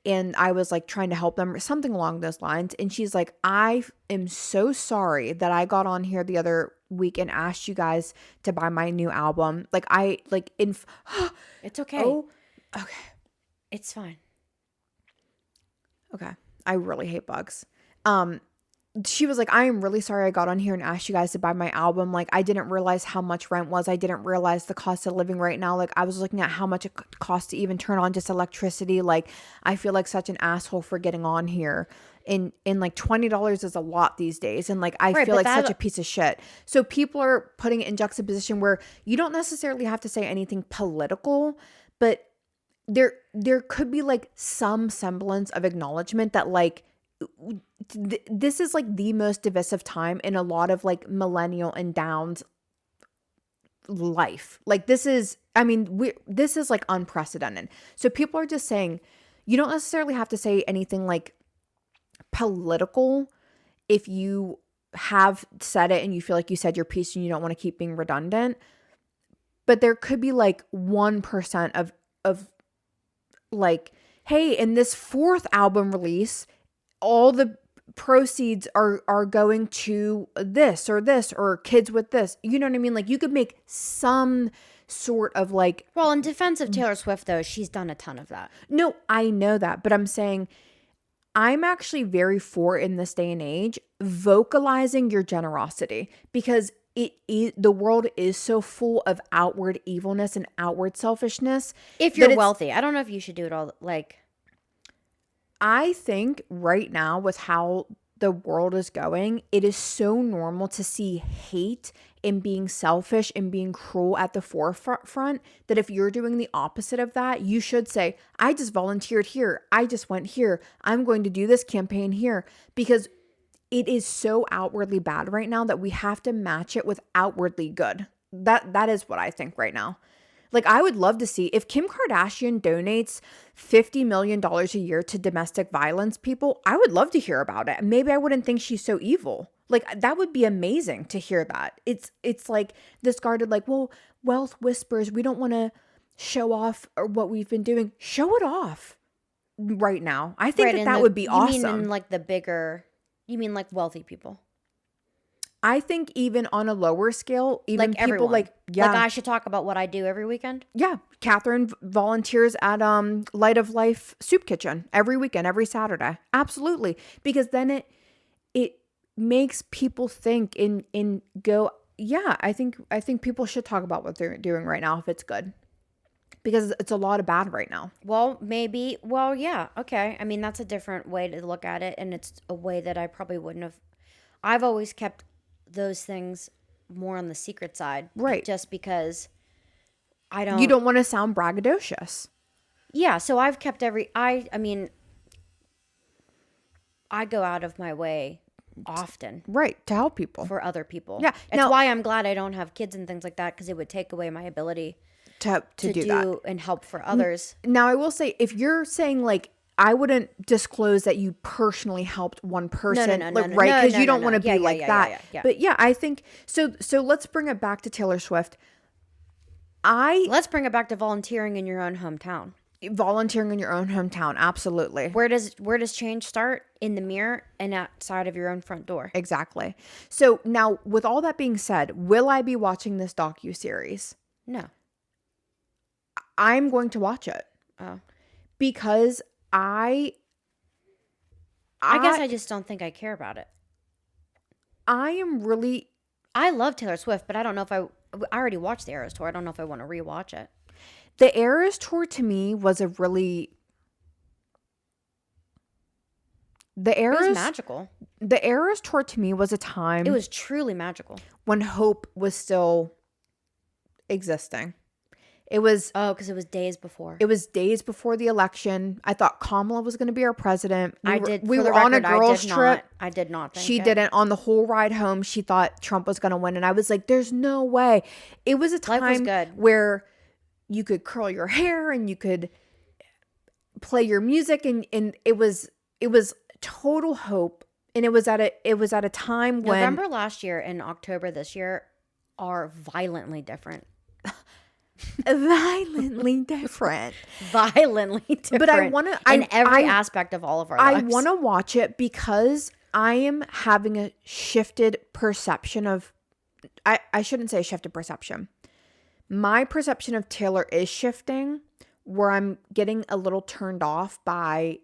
And I was like trying to help them, something along those lines. And she's like, I am so sorry that I got on here the other week and asked you guys to buy my new album. Like it's okay. Oh, okay. It's fine. Okay. I really hate bugs. she was like, I am really sorry I got on here and asked you guys to buy my album. Like, I didn't realize how much rent was. I didn't realize the cost of living right now. Like, I was looking at how much it costs to even turn on just electricity. Like, I feel like such an asshole for getting on here. And like $20 is a lot these days. And like, I Right, feel but like such a piece of shit. So people are putting it in juxtaposition where you don't necessarily have to say anything political, but there could be like some semblance of acknowledgement that like, this is like the most divisive time in a lot of like millennial and downs life. Like this is, I mean, this is like unprecedented. So people are just saying, you don't necessarily have to say anything like political if you have said it and you feel like you said your piece and you don't want to keep being redundant. But there could be like 1% of like, hey, in this fourth album release, all the proceeds are going to this or kids with this. You know what I mean? Like you could make some sort of like. Well, in defense of Taylor Swift, though, she's done a ton of that. No, I know that, but I'm saying I'm actually very for, in this day and age, vocalizing your generosity, because the world is so full of outward evilness and outward selfishness. If you're wealthy, I don't know if you should do it all. Like, I think right now with how the world is going, it is so normal to see hate and being selfish and being cruel at the forefront that if you're doing the opposite of that, you should say, I just volunteered here. I just went here. I'm going to do this campaign here, because it is so outwardly bad right now that we have to match it with outwardly good. That is what I think right now. Like, I would love to see if Kim Kardashian donates $50 million a year to domestic violence people. I would love to hear about it. Maybe I wouldn't think she's so evil. Like, that would be amazing to hear that. It's like discarded, like, well, wealth whispers. We don't want to show off what we've been doing. Show it off right now. I think that would be awesome. You mean in like the bigger, you mean like wealthy people? I think even on a lower scale, even like people everyone. like, yeah. Like I should talk about what I do every weekend? Yeah. Catherine volunteers at Light of Life Soup Kitchen every weekend, every Saturday. Absolutely. Because then it makes people think and go, yeah, I think people should talk about what they're doing right now if it's good. Because it's a lot of bad right now. Well, maybe. Well, yeah. Okay. I mean, that's a different way to look at it. And it's a way that I probably wouldn't have. I've always kept those things more on the secret side. Right. Just because you don't want to sound braggadocious. Yeah. So I've kept I mean, I go out of my way often. Right. To help people. For other people. Yeah. That's why I'm glad I don't have kids and things like that, because it would take away my ability to do that and help for others. Now, I will say, if you're saying like, I wouldn't disclose that you personally helped one person, right? Because you don't want to be like that. Yeah. But yeah, I think so. So let's bring it back to Taylor Swift. Let's bring it back to volunteering in your own hometown. Volunteering in your own hometown, absolutely. Where does change start? In the mirror and outside of your own front door. Exactly. So now, with all that being said, will I be watching this docuseries? No. I'm going to watch it. Oh. Because I guess I just don't think I care about it. I love Taylor Swift, but I don't know if I already watched the Eras Tour. I don't know if I want to rewatch it. The Eras Tour to me was it was magical. The Eras Tour to me was a time. It was truly magical. When hope was still existing. It was... Oh, because it was days before. It was days before the election. I thought Kamala was going to be our president. We were on a girls' trip. I did not think she didn't. On the whole ride home, she thought Trump was going to win. And I was like, there's no way. It was a time where you could curl your hair and you could play your music. And it was total hope. And it was at a time when... November last year and October this year are violently different. Violently different. Violently different. But I want to... In every aspect of all of our lives. I want to watch it because I am having a shifted perception of... I shouldn't say shifted perception. My perception of Taylor is shifting, where I'm getting a little turned off by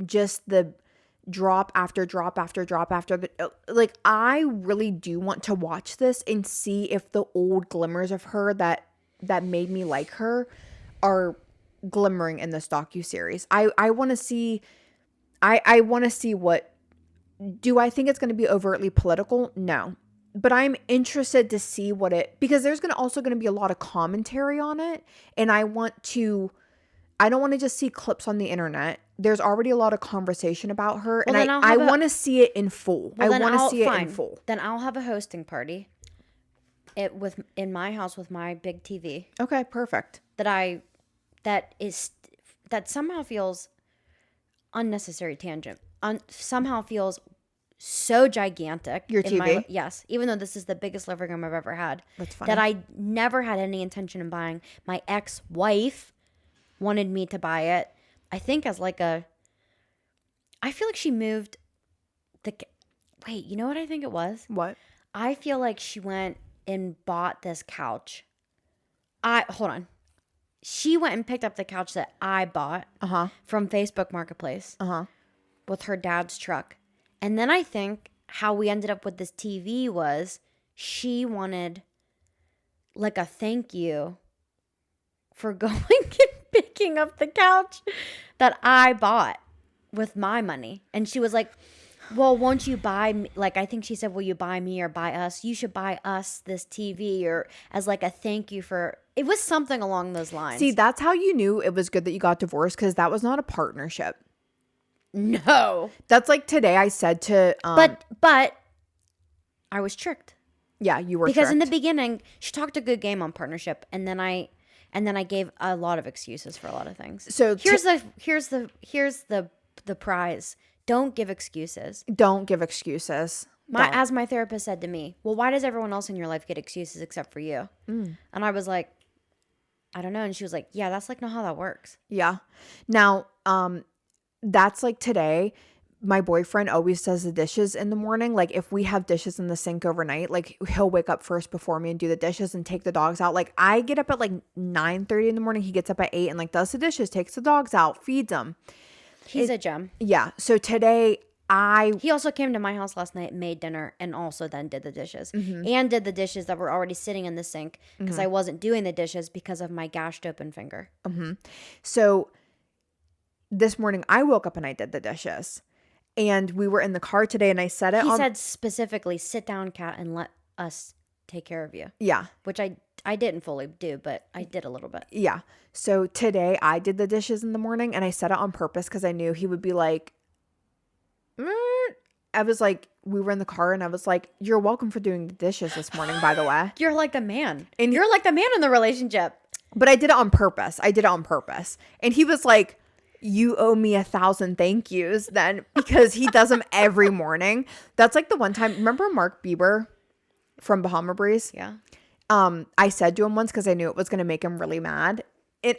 just the drop after drop after drop after like I really do want to watch this and see if the old glimmers of her that made me like her are glimmering in this docuseries. I want to see I want to see what do I think it's going to be overtly political? No. But I'm interested to see what it because there's also going to be a lot of commentary on it and I don't want to just see clips on the internet. There's already a lot of conversation about her and I want to see it in full. I want to see it in full. Then I'll have a hosting party in my house with my big TV. Okay, perfect. That somehow feels unnecessary tangent. Somehow feels so gigantic. Your TV? Yes. Even though this is the biggest living room I've ever had. That's funny. That I never had any intention of buying. My ex-wife wanted me to buy it. I think as like I feel like she moved wait, you know what I think it was? What? I feel like she went and bought this couch. Hold on. She went and picked up the couch that I bought from Facebook Marketplace with her dad's truck. And then I think how we ended up with this TV was she wanted like a thank you for going and picking up the couch that I bought with my money. And she was like, well, won't you buy me? Like, I think she said, will you buy me or buy us? You should buy us this TV or as like a thank you for, it was something along those lines. See, that's how you knew it was good that you got divorced because that was not a partnership. No. That's like today I said to... But I was tricked. Yeah, you were because tricked. In the beginning, she talked a good game on partnership. And then I gave a lot of excuses for a lot of things. So here's the prize. Don't give excuses. Don't give excuses. As my therapist said to me, well, why does everyone else in your life get excuses except for you? And I was like, I don't know. And she was like, yeah, that's like not how that works. Yeah. Now, that's like today, my boyfriend always does the dishes in the morning. Like if we have dishes in the sink overnight, like he'll wake up first before me and do the dishes and take the dogs out. Like I get up at like 9:30 in the morning. He gets up at 8 and like does the dishes, takes the dogs out, feeds them. He's a gem. Yeah. So today he also came to my house last night, made dinner, and also then did the dishes. And did the dishes that were already sitting in the sink because I wasn't doing the dishes because of my gashed open finger. So this morning I woke up and I did the dishes. And we were in the car today and I said it. He said specifically, sit down, Kat, and let us take care of you. Yeah. Which I didn't fully do, but I did a little bit. Yeah. So today I did the dishes in the morning and I said it on purpose because I knew he would be like, I was like, we were in the car and I was like, you're welcome for doing the dishes this morning, by the way. You're like the man. And you're like the man in the relationship. But I did it on purpose. And he was like, you owe me 1,000 thank yous then because he does them every morning. That's like the one time. Remember Mark Bieber from Bahama Breeze? Yeah. I said to him once because I knew it was going to make him really mad.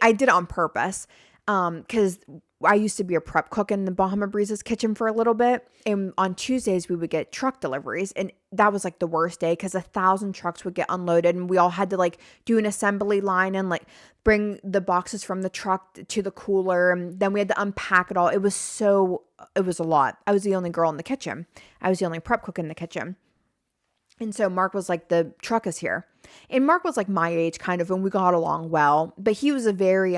I did it on purpose because I used to be a prep cook in the Bahama Breeze's kitchen for a little bit. And on Tuesdays, we would get truck deliveries. And that was like the worst day because 1,000 trucks would get unloaded. And we all had to like do an assembly line and like bring the boxes from the truck to the cooler. And then we had to unpack it all. It was a lot. I was the only girl in the kitchen. I was the only prep cook in the kitchen. And so Mark was like, the truck is here. And Mark was like my age kind of, and we got along well. But he was a very,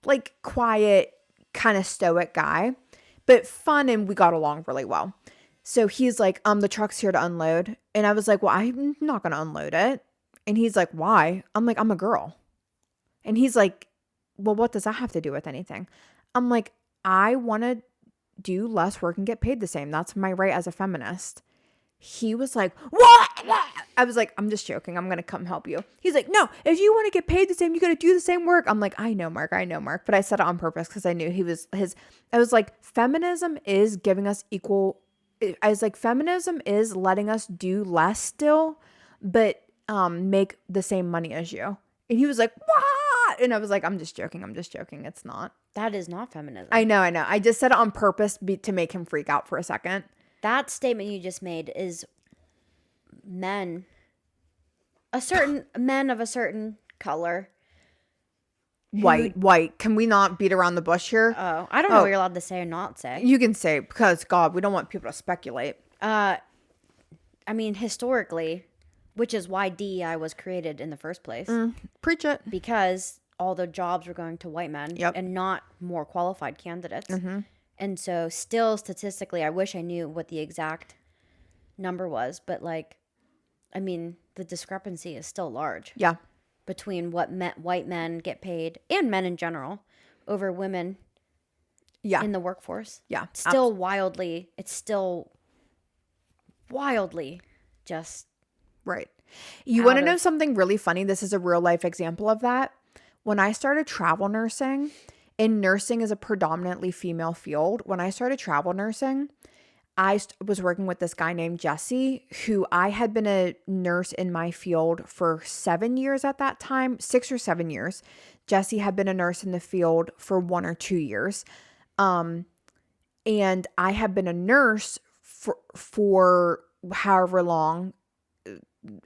like quiet, kind of stoic guy, but fun. And we got along really well. So he's like, the truck's here to unload. And I was like, well, I'm not going to unload it. And he's like, why? I'm like, I'm a girl. And he's like, well, what does that have to do with anything? I'm like, I want to do less work and get paid the same. That's my right as a feminist. He was like, what? I was like, I'm just joking. I'm going to come help you. He's like, no, if you want to get paid the same, you got to do the same work. I'm like, I know, Mark. But I said it on purpose because I knew I was like, feminism is giving us equal. I was like, feminism is letting us do less still, but make the same money as you. And he was like, what? And I was like, I'm just joking. It's not. That is not feminism. I know. I just said it on purpose to make him freak out for a second. That statement you just made is men of a certain color White. Can we not beat around the bush here? Oh, I don't know what you're allowed to say or not say. You can say, because, God, we don't want people to speculate. I mean, historically, which is why DEI was created in the first place. Preach it. Because all the jobs were going to white men Yep. and not more qualified candidates. And so still statistically, I wish I knew what the exact number was. But like, I mean, the discrepancy is still large. Yeah. Between what white men get paid and men in general over women in the workforce. Yeah. It's still wildly just... Right. You want to know something really funny? This is a real life example of that. When I started travel nursing, and nursing is a predominantly female field. When I started travel nursing, I was working with this guy named Jesse, who I had been a nurse in my field for 7 years at that time, 6 or 7 years. Jesse had been a nurse in the field for 1 or 2 years. And I had been a nurse for however long,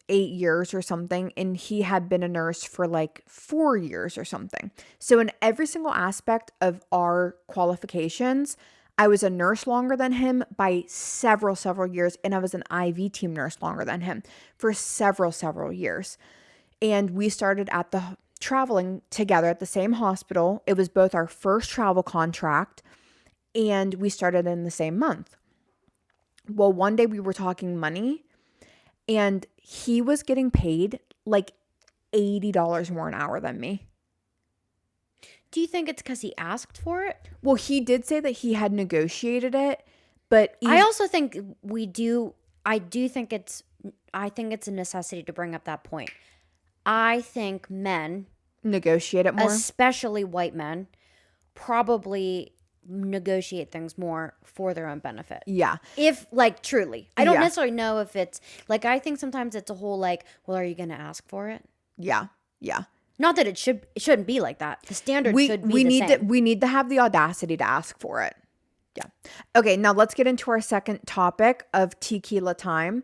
8 years or something, and he had been a nurse for like 4 years or something. So in every single aspect of our qualifications, I was a nurse longer than him by several years, and I was an IV team nurse longer than him for several years. And we started at the traveling together at the same hospital. It was both our first travel contract, and we started in the same month. Well, one day we were talking money, and he was getting paid like $80 more an hour than me. Do you think it's because he asked for it? Well, he did say that he had negotiated it, but I also think I think it's a necessity to bring up that point. I think men negotiate it more, especially white men, probably negotiate things more for their own benefit. Yeah. If like truly. I don't necessarily know if it's like, I think sometimes it's a whole like, well, are you going to ask for it? Yeah. Not that it shouldn't be like that. The standard should be the same. We need to have the audacity to ask for it. Yeah. Okay, now let's get into our second topic of tequila time.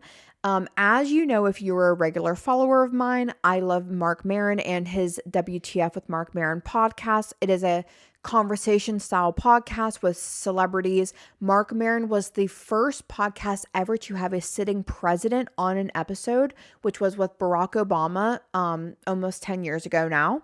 As you know, if you're a regular follower of mine, I love Marc Maron and his WTF with Marc Maron podcast. It is a conversation style podcast with celebrities. Marc Maron was the first podcast ever to have a sitting president on an episode, which was with Barack Obama almost 10 years ago now.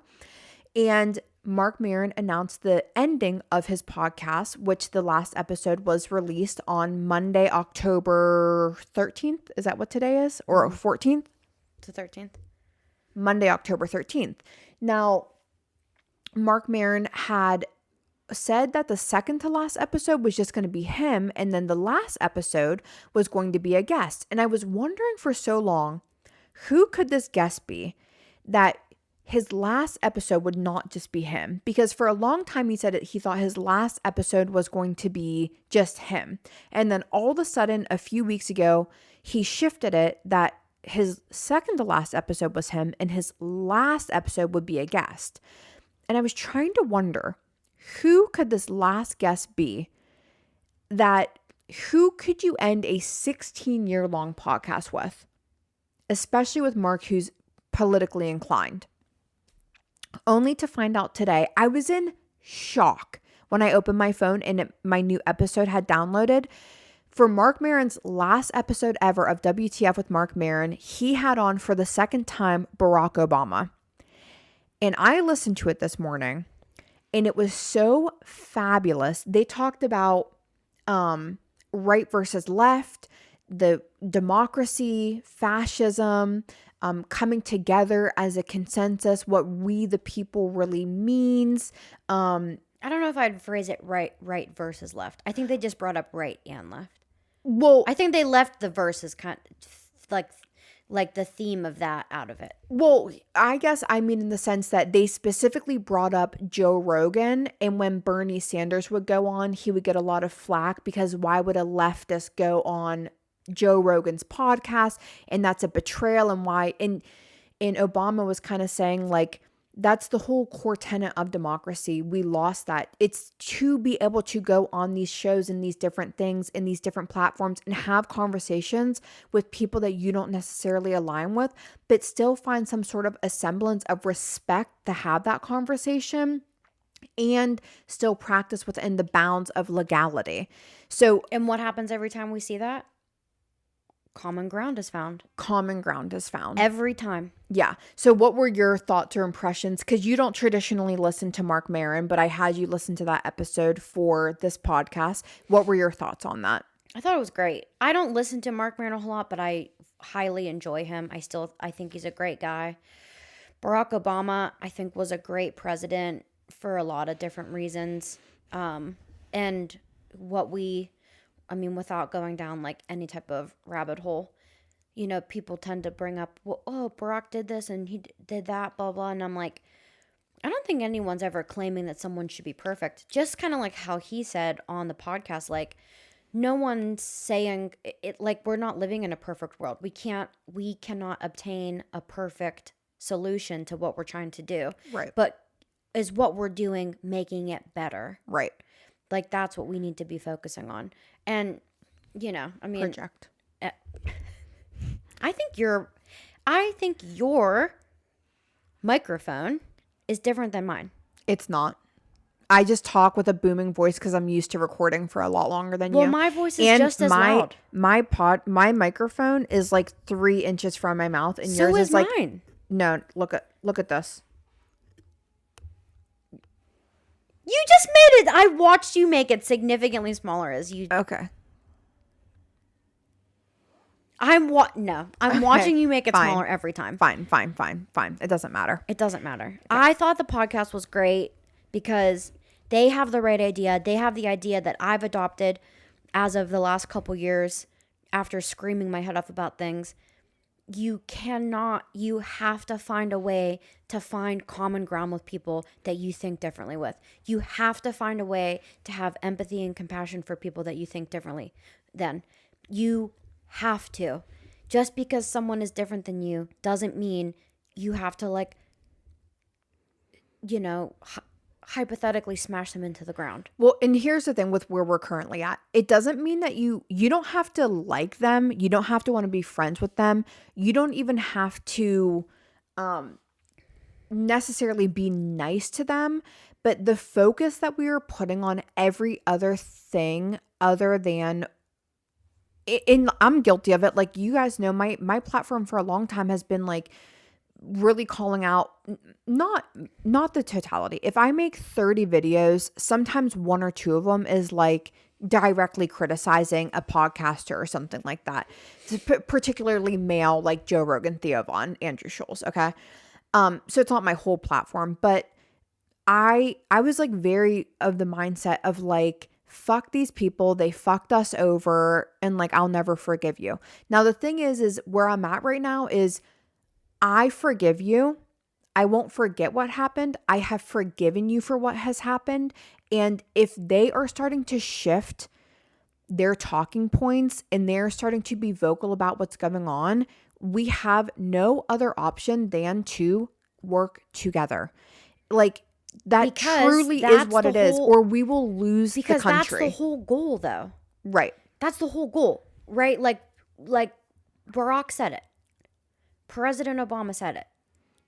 And Marc Maron announced the ending of his podcast, which the last episode was released on Monday, October 13th. Is that what today is? Or 14th? It's the 13th. Monday, October 13th. Now, Marc Maron had said that the second to last episode was just going to be him, and then the last episode was going to be a guest. And I was wondering for so long, who could this guest be that his last episode would not just be him? Because for a long time he said he thought his last episode was going to be just him. And then all of a sudden, a few weeks ago, he shifted it that his second to last episode was him and his last episode would be a guest. And I was trying to wonder, who could this last guest be? Who could you end a 16-year-long podcast with? Especially with Marc, who's politically inclined. Only to find out today, I was in shock when I opened my phone and my new episode had downloaded. For Marc Maron's last episode ever of WTF with Marc Maron, he had on for the second time Barack Obama. And I listened to it this morning, and it was so fabulous. They talked about right versus left, the democracy, fascism, coming together as a consensus, what we the people really means. I don't know if I'd phrase it right versus left. I think they just brought up right and left. Well, I think they left the verses kind of like the theme of that out of it. Well, I guess I mean in the sense that they specifically brought up Joe Rogan, and when Bernie Sanders would go on, he would get a lot of flack because why would a leftist go on Joe Rogan's podcast? And that's a betrayal. And why, and Obama was kind of saying like that's the whole core tenet of democracy. We lost that. It's to be able to go on these shows and these different things and these different platforms and have conversations with people that you don't necessarily align with, but still find some sort of a semblance of respect to have that conversation and still practice within the bounds of legality. So, And what happens every time we see that? Common ground is found. common ground is found. Every time. Yeah. So what were your thoughts or impressions? Because you don't traditionally listen to Marc Maron, but I had you listen to that episode for this podcast. What were your thoughts on that? I thought it was great. I don't listen to Marc Maron a whole lot, but I highly enjoy him. I think he's a great guy. Barack Obama, I think, was a great president for a lot of different reasons. And without going down like any type of rabbit hole, people tend to bring up, well, oh, Barack did this and he did that, blah, blah. And I'm like, I don't think anyone's ever claiming that someone should be perfect. Just kind of like how he said on the podcast, like, no one's saying it, like, we're not living in a perfect world. We cannot obtain a perfect solution to what we're trying to do. Right. But is what we're doing making it better? Right. Like, that's what we need to be focusing on. And, Project. I think your microphone is different than mine. It's not. I just talk with a booming voice because I'm used to recording for a lot longer than you. Well, my voice is just as loud. My microphone is like 3 inches from my mouth, and So yours is is like mine. no. Look at this. You just made it. I watched you make it significantly smaller as you. Okay. I'm watching you make it Fine. smaller every time. Fine. It doesn't matter. It doesn't matter. Okay. I thought the podcast was great because they have the right idea. They have the idea that I've adopted as of the last couple years after screaming my head off about things. You have to find a way to find common ground with people that you think differently with. You have to find a way to have empathy and compassion for people that you think differently than. You have to. Just because someone is different than you doesn't mean you have to hypothetically smash them into the ground. Well, and here's the thing with where we're currently at. It doesn't mean that you don't have to like them. You don't have to want to be friends with them. You don't even have to necessarily be nice to them. But the focus that we are putting on every other thing other than, and I'm guilty of it. Like, you guys know, my platform for a long time has been like really calling out not the totality. If I make 30 videos, sometimes 1 or 2 of them is like directly criticizing a podcaster or something like that. Particularly male, like Joe Rogan, Theo Vaughn, Andrew Schulz. Okay. So it's not my whole platform, but I was like very of the mindset of like, fuck these people. They fucked us over. And like, I'll never forgive you. Now, the thing is where I'm at right now is I forgive you. I won't forget what happened. I have forgiven you for what has happened. And if they are starting to shift their talking points and they're starting to be vocal about what's going on, we have no other option than to work together. Like, that truly is what it is, or we will lose the country. Because that's the whole goal, though. Right. That's the whole goal, right? Like Barack said it. President Obama said it.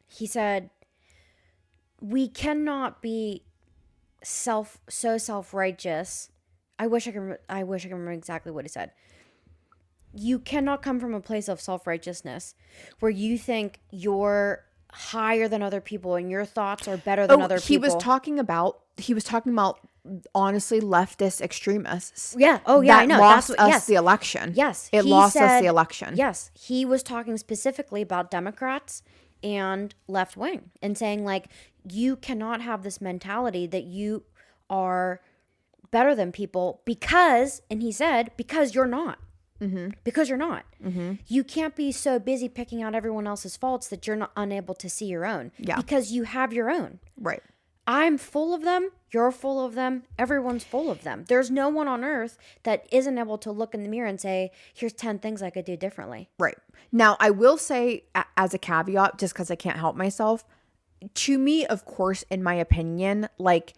He said, we cannot be so self-righteous. I wish I can remember exactly what he said. You cannot come from a place of self-righteousness where you think you're higher than other people and your thoughts are better than other people. He was talking about honestly leftist extremists. Yeah. Oh yeah, I know. Lost us the election. Yes. It lost us the election. Yes. He was talking specifically about Democrats and left wing and saying like, you cannot have this mentality that you are better than people because, and he said, because you're not. Mm-hmm. Because you're not. Mm-hmm. You can't be so busy picking out everyone else's faults that you're not unable to see your own. Yeah. Because you have your own. Right. I'm full of them. You're full of them. Everyone's full of them. There's no one on earth that isn't able to look in the mirror and say, here's 10 things I could do differently. Right. Now, I will say as a caveat, just because I can't help myself, to me, of course, in my opinion, like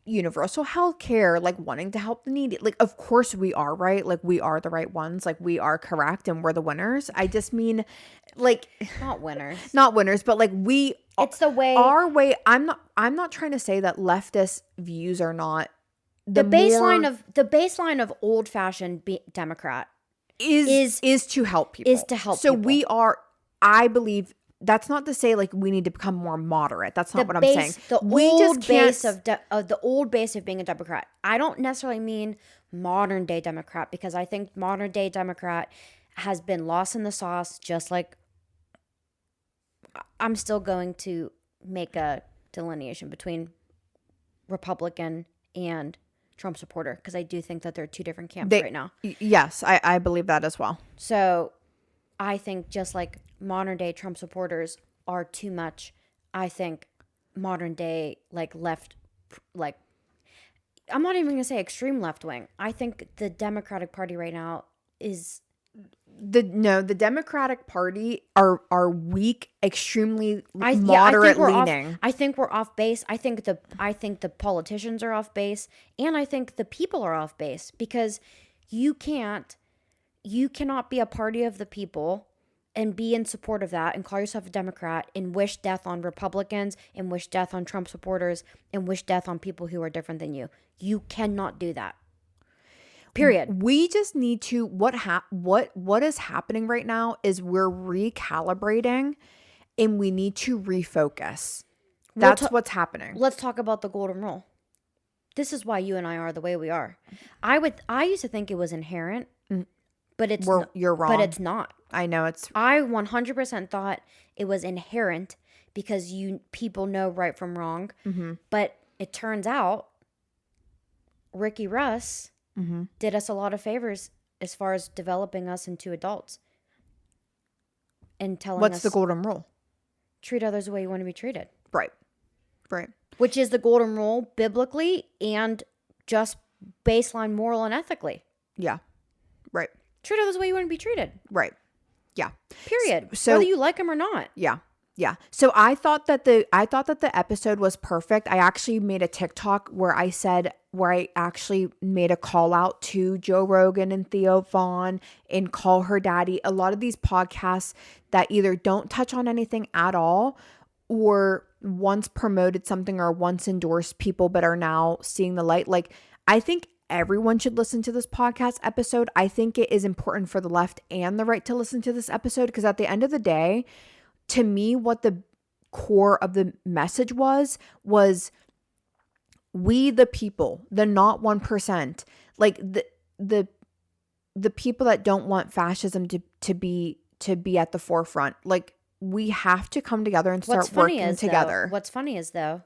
universal health care, like wanting to help the needy, like of course we are right, like we are the right ones, like we are correct and we're the winners. I just mean like Not winners. not winners, but like It's the way our way. I'm not trying to say that leftist views are not the baseline of old fashioned Democrat is to help people. is to help so people. we are, I believe, that's not to say like we need to become more moderate. That's not what I'm saying. The old base of being a Democrat. I don't necessarily mean modern day Democrat, because I think modern day Democrat has been lost in the sauce. Just like I'm still going to make a delineation between Republican and Trump supporter, because I do think that there are two different camps right now. Yes, I believe that as well. So I think just like modern day Trump supporters are too much, I think modern day like left, like I'm not even gonna say extreme left wing. I think the Democratic Party right now is the Democratic Party are weak, extremely moderate leaning. I think we're off base. I think the politicians are off base, and I think the people are off base, because you cannot be a party of the people and be in support of that and call yourself a Democrat and wish death on Republicans and wish death on Trump supporters and wish death on people who are different than you. You cannot do that. Period. We just need to, what is happening right now is we're recalibrating and we need to refocus. That's what's happening. Let's talk about the golden rule. This is why you and I are the way we are. I used to think it was inherent, but you're wrong. But it's not. I know I 100% thought it was inherent because people know right from wrong. Mm-hmm. But it turns out Ricky Russ did us a lot of favors as far as developing us into adults and telling us. What's the golden rule? Treat others the way you want to be treated. Right. Which is the golden rule biblically and just baseline moral and ethically. Yeah. Right. Treat others the way you want to be treated. Right. Yeah. Period. So, whether you like them or not. Yeah. Yeah. So I thought that the episode was perfect. I actually made a TikTok where I actually made a call out to Joe Rogan and Theo Vaughn and Call Her Daddy. A lot of these podcasts that either don't touch on anything at all or once promoted something or once endorsed people but are now seeing the light. Like, I think everyone should listen to this podcast episode. I think it is important for the left and the right to listen to this episode, because at the end of the day, to me, what the core of the message was we the people, the not 1%, like the people that don't want fascism to be at the forefront. Like, we have to come together and start working together. What's funny is though,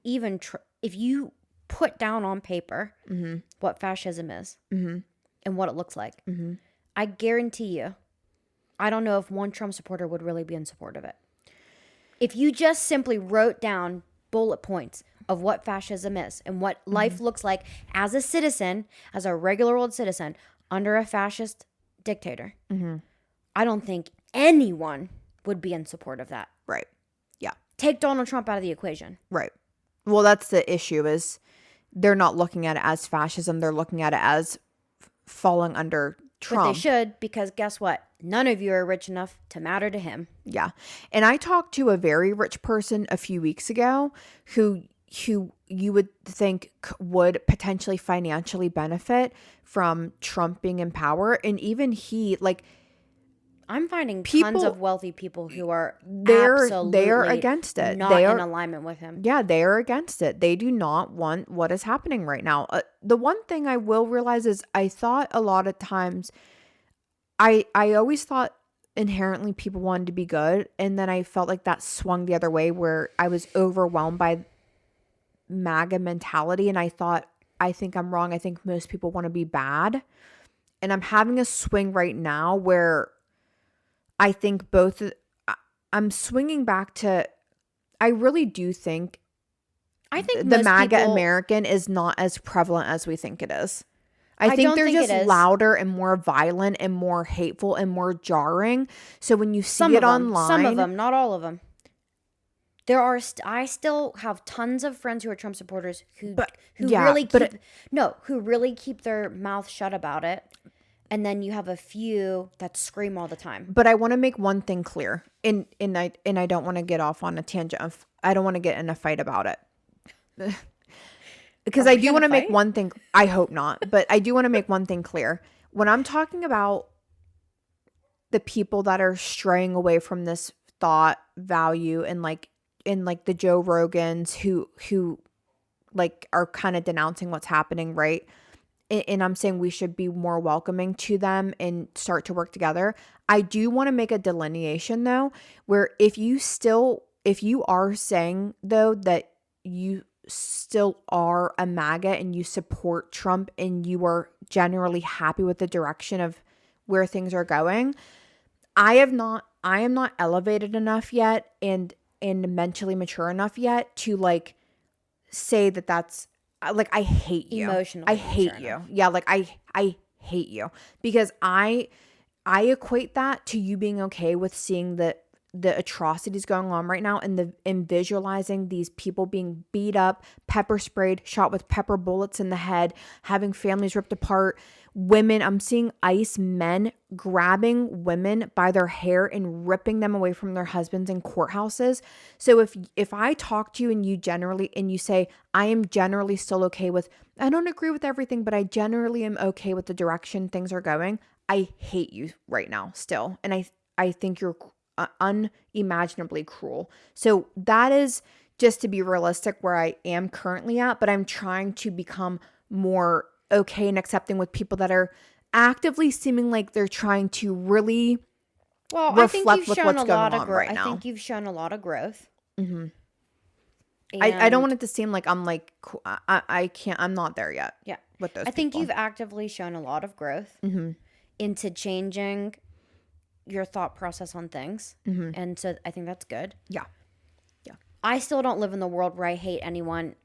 even if you put down on paper what fascism is and what it looks like, I guarantee you, I don't know if one Trump supporter would really be in support of it. If you just simply wrote down bullet points of what fascism is and what life looks like as a citizen, as a regular old citizen, under a fascist dictator, I don't think anyone would be in support of that. Right. Yeah. Take Donald Trump out of the equation. Right. Well, that's the issue, is they're not looking at it as fascism. They're looking at it as falling under Trump. But they should, because guess what? None of you are rich enough to matter to him. Yeah. And I talked to a very rich person a few weeks ago who you would think would potentially financially benefit from Trump being in power. And even he, like, I'm finding tons of wealthy people who are absolutely they're against it. Not in alignment with him. Yeah, they are against it. They do not want what is happening right now. The one thing I will realize is I thought a lot of times, I always thought inherently people wanted to be good. And then I felt like that swung the other way, where I was overwhelmed by MAGA mentality. And I thought, I think I'm wrong. I think most people want to be bad. And I'm having a swing right now where I think I'm swinging back to, I really do think the MAGA American is not as prevalent as we think it is. I think they're just louder and more violent and more hateful and more jarring. So when you see it online. Some of them, not all of them. I still have tons of friends who are Trump supporters who really keep their mouth shut about it. And then you have a few that scream all the time. But I want to make one thing clear, and I don't want to get off on a tangent. I don't want to get in a fight about it. Because I do want to make one thing. I hope not, but I do want to make one thing clear. When I'm talking about the people that are straying away from this thought value, and like the Joe Rogans who like are kind of denouncing what's happening, right? And I'm saying we should be more welcoming to them and start to work together. I do want to make a delineation though, where if you are saying though that you still are a MAGA and you support Trump and you are generally happy with the direction of where things are going, I am not elevated enough yet and mentally mature enough yet to like say that that's like, I hate you. Emotionally. I hate you. Enough. Yeah, like I hate you because I equate that to you being okay with seeing the atrocities going on right now and visualizing these people being beat up, pepper sprayed, shot with pepper bullets in the head, having families ripped apart. Women, I'm seeing ICE men grabbing women by their hair and ripping them away from their husbands in courthouses. So if I talk to you and you say, I am generally still okay with, I don't agree with everything, but I generally am okay with the direction things are going, I hate you right now still. And I think you're unimaginably cruel. So that is just to be realistic where I am currently at, but I'm trying to become more okay and accepting with people that are actively seeming like they're trying to really reflect with what's going on right now. I think you've shown a lot of growth. Mm-hmm. I don't want it to seem like I'm like, I'm not there yet. Yeah. With those I think you've actively shown a lot of growth into changing your thought process on things. Mm-hmm. And so I think that's good. Yeah. Yeah. I still don't live in the world where I hate anyone.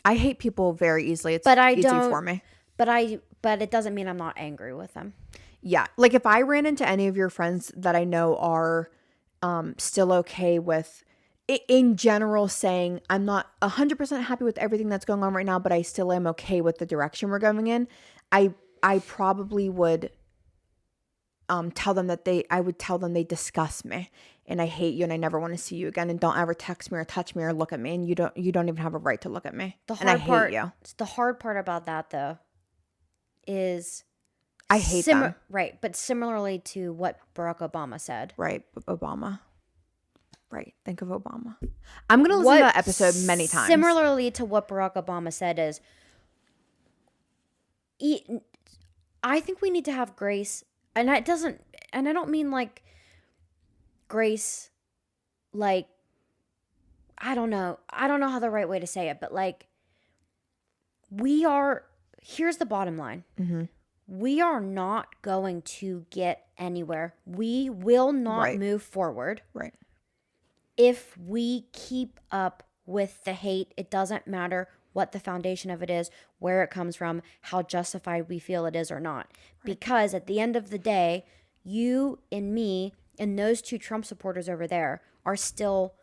I hate people very easily. It's easy for me. But it doesn't mean I'm not angry with them. Yeah. Like if I ran into any of your friends that I know are still okay with, in general, saying I'm not 100% happy with everything that's going on right now, but I still am okay with the direction we're going in, I probably would tell them they disgust me and I hate you and I never want to see you again and don't ever text me or touch me or look at me and you don't even have a right to look at me. The hard part about that though is I hate them. Right, but similarly to what Barack Obama said. Right, Obama. Right, think of Obama. I'm going to listen to that episode many times. Similarly to what Barack Obama said is, I think we need to have grace. And I don't mean like grace, like, I don't know how the right way to say it, but like, here's the bottom line. Mm-hmm. We are not going to get anywhere. We will not move forward. Right. If we keep up with the hate, it doesn't matter what the foundation of it is, where it comes from, how justified we feel it is or not. Right. Because at the end of the day, you and me and those two Trump supporters over there are still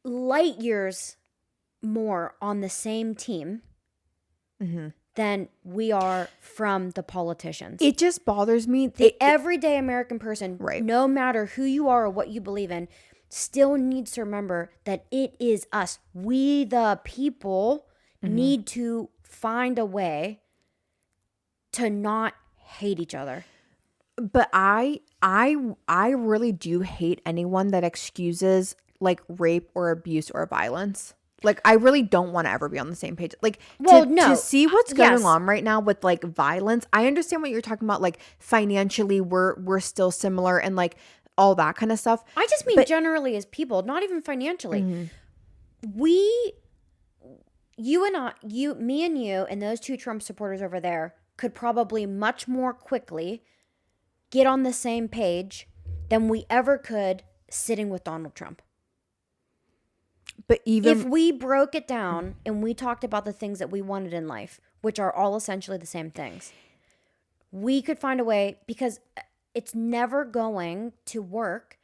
light years more on the same team than we are from the politicians. It just bothers me. The everyday American person, no matter who you are or what you believe in, still needs to remember that it is us. We, the people, need to find a way to not hate each other. But I really do hate anyone that excuses like rape or abuse or violence. Like, I really don't want to ever be on the same page. Like, to see what's going on right now with like violence, I understand what you're talking about. Like, financially, we're still similar and like all that kind of stuff. I just mean generally as people, not even financially. Mm-hmm. Me and you and those two Trump supporters over there could probably much more quickly get on the same page than we ever could sitting with Donald Trump. But even if we broke it down and we talked about the things that we wanted in life, which are all essentially the same things, we could find a way, because it's never going to work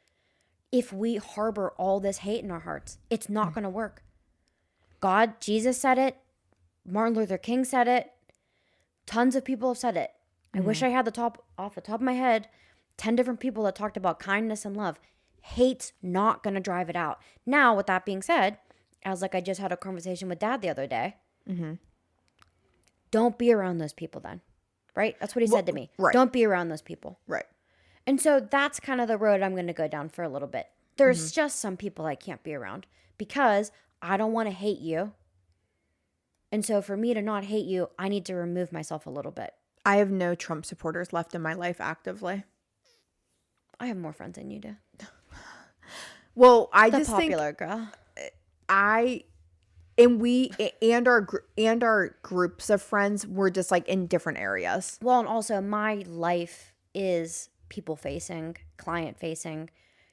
if we harbor all this hate in our hearts. It's not going to work. God, Jesus said it. Martin Luther King said it. Tons of people have said it. I wish I had off the top of my head, 10 different people that talked about kindness and love. Hate's not going to drive it out. Now, with that being said, as like I just had a conversation with Dad the other day, don't be around those people then, right? That's what he said to me. Right. Don't be around those people. Right. And so that's kind of the road I'm going to go down for a little bit. There's just some people I can't be around because I don't want to hate you. And so for me to not hate you, I need to remove myself a little bit. I have no Trump supporters left in my life actively. I have more friends than you do. Well, I The just popular think girl. our groups of friends were just like in different areas. Well, and also my life is people facing, client facing.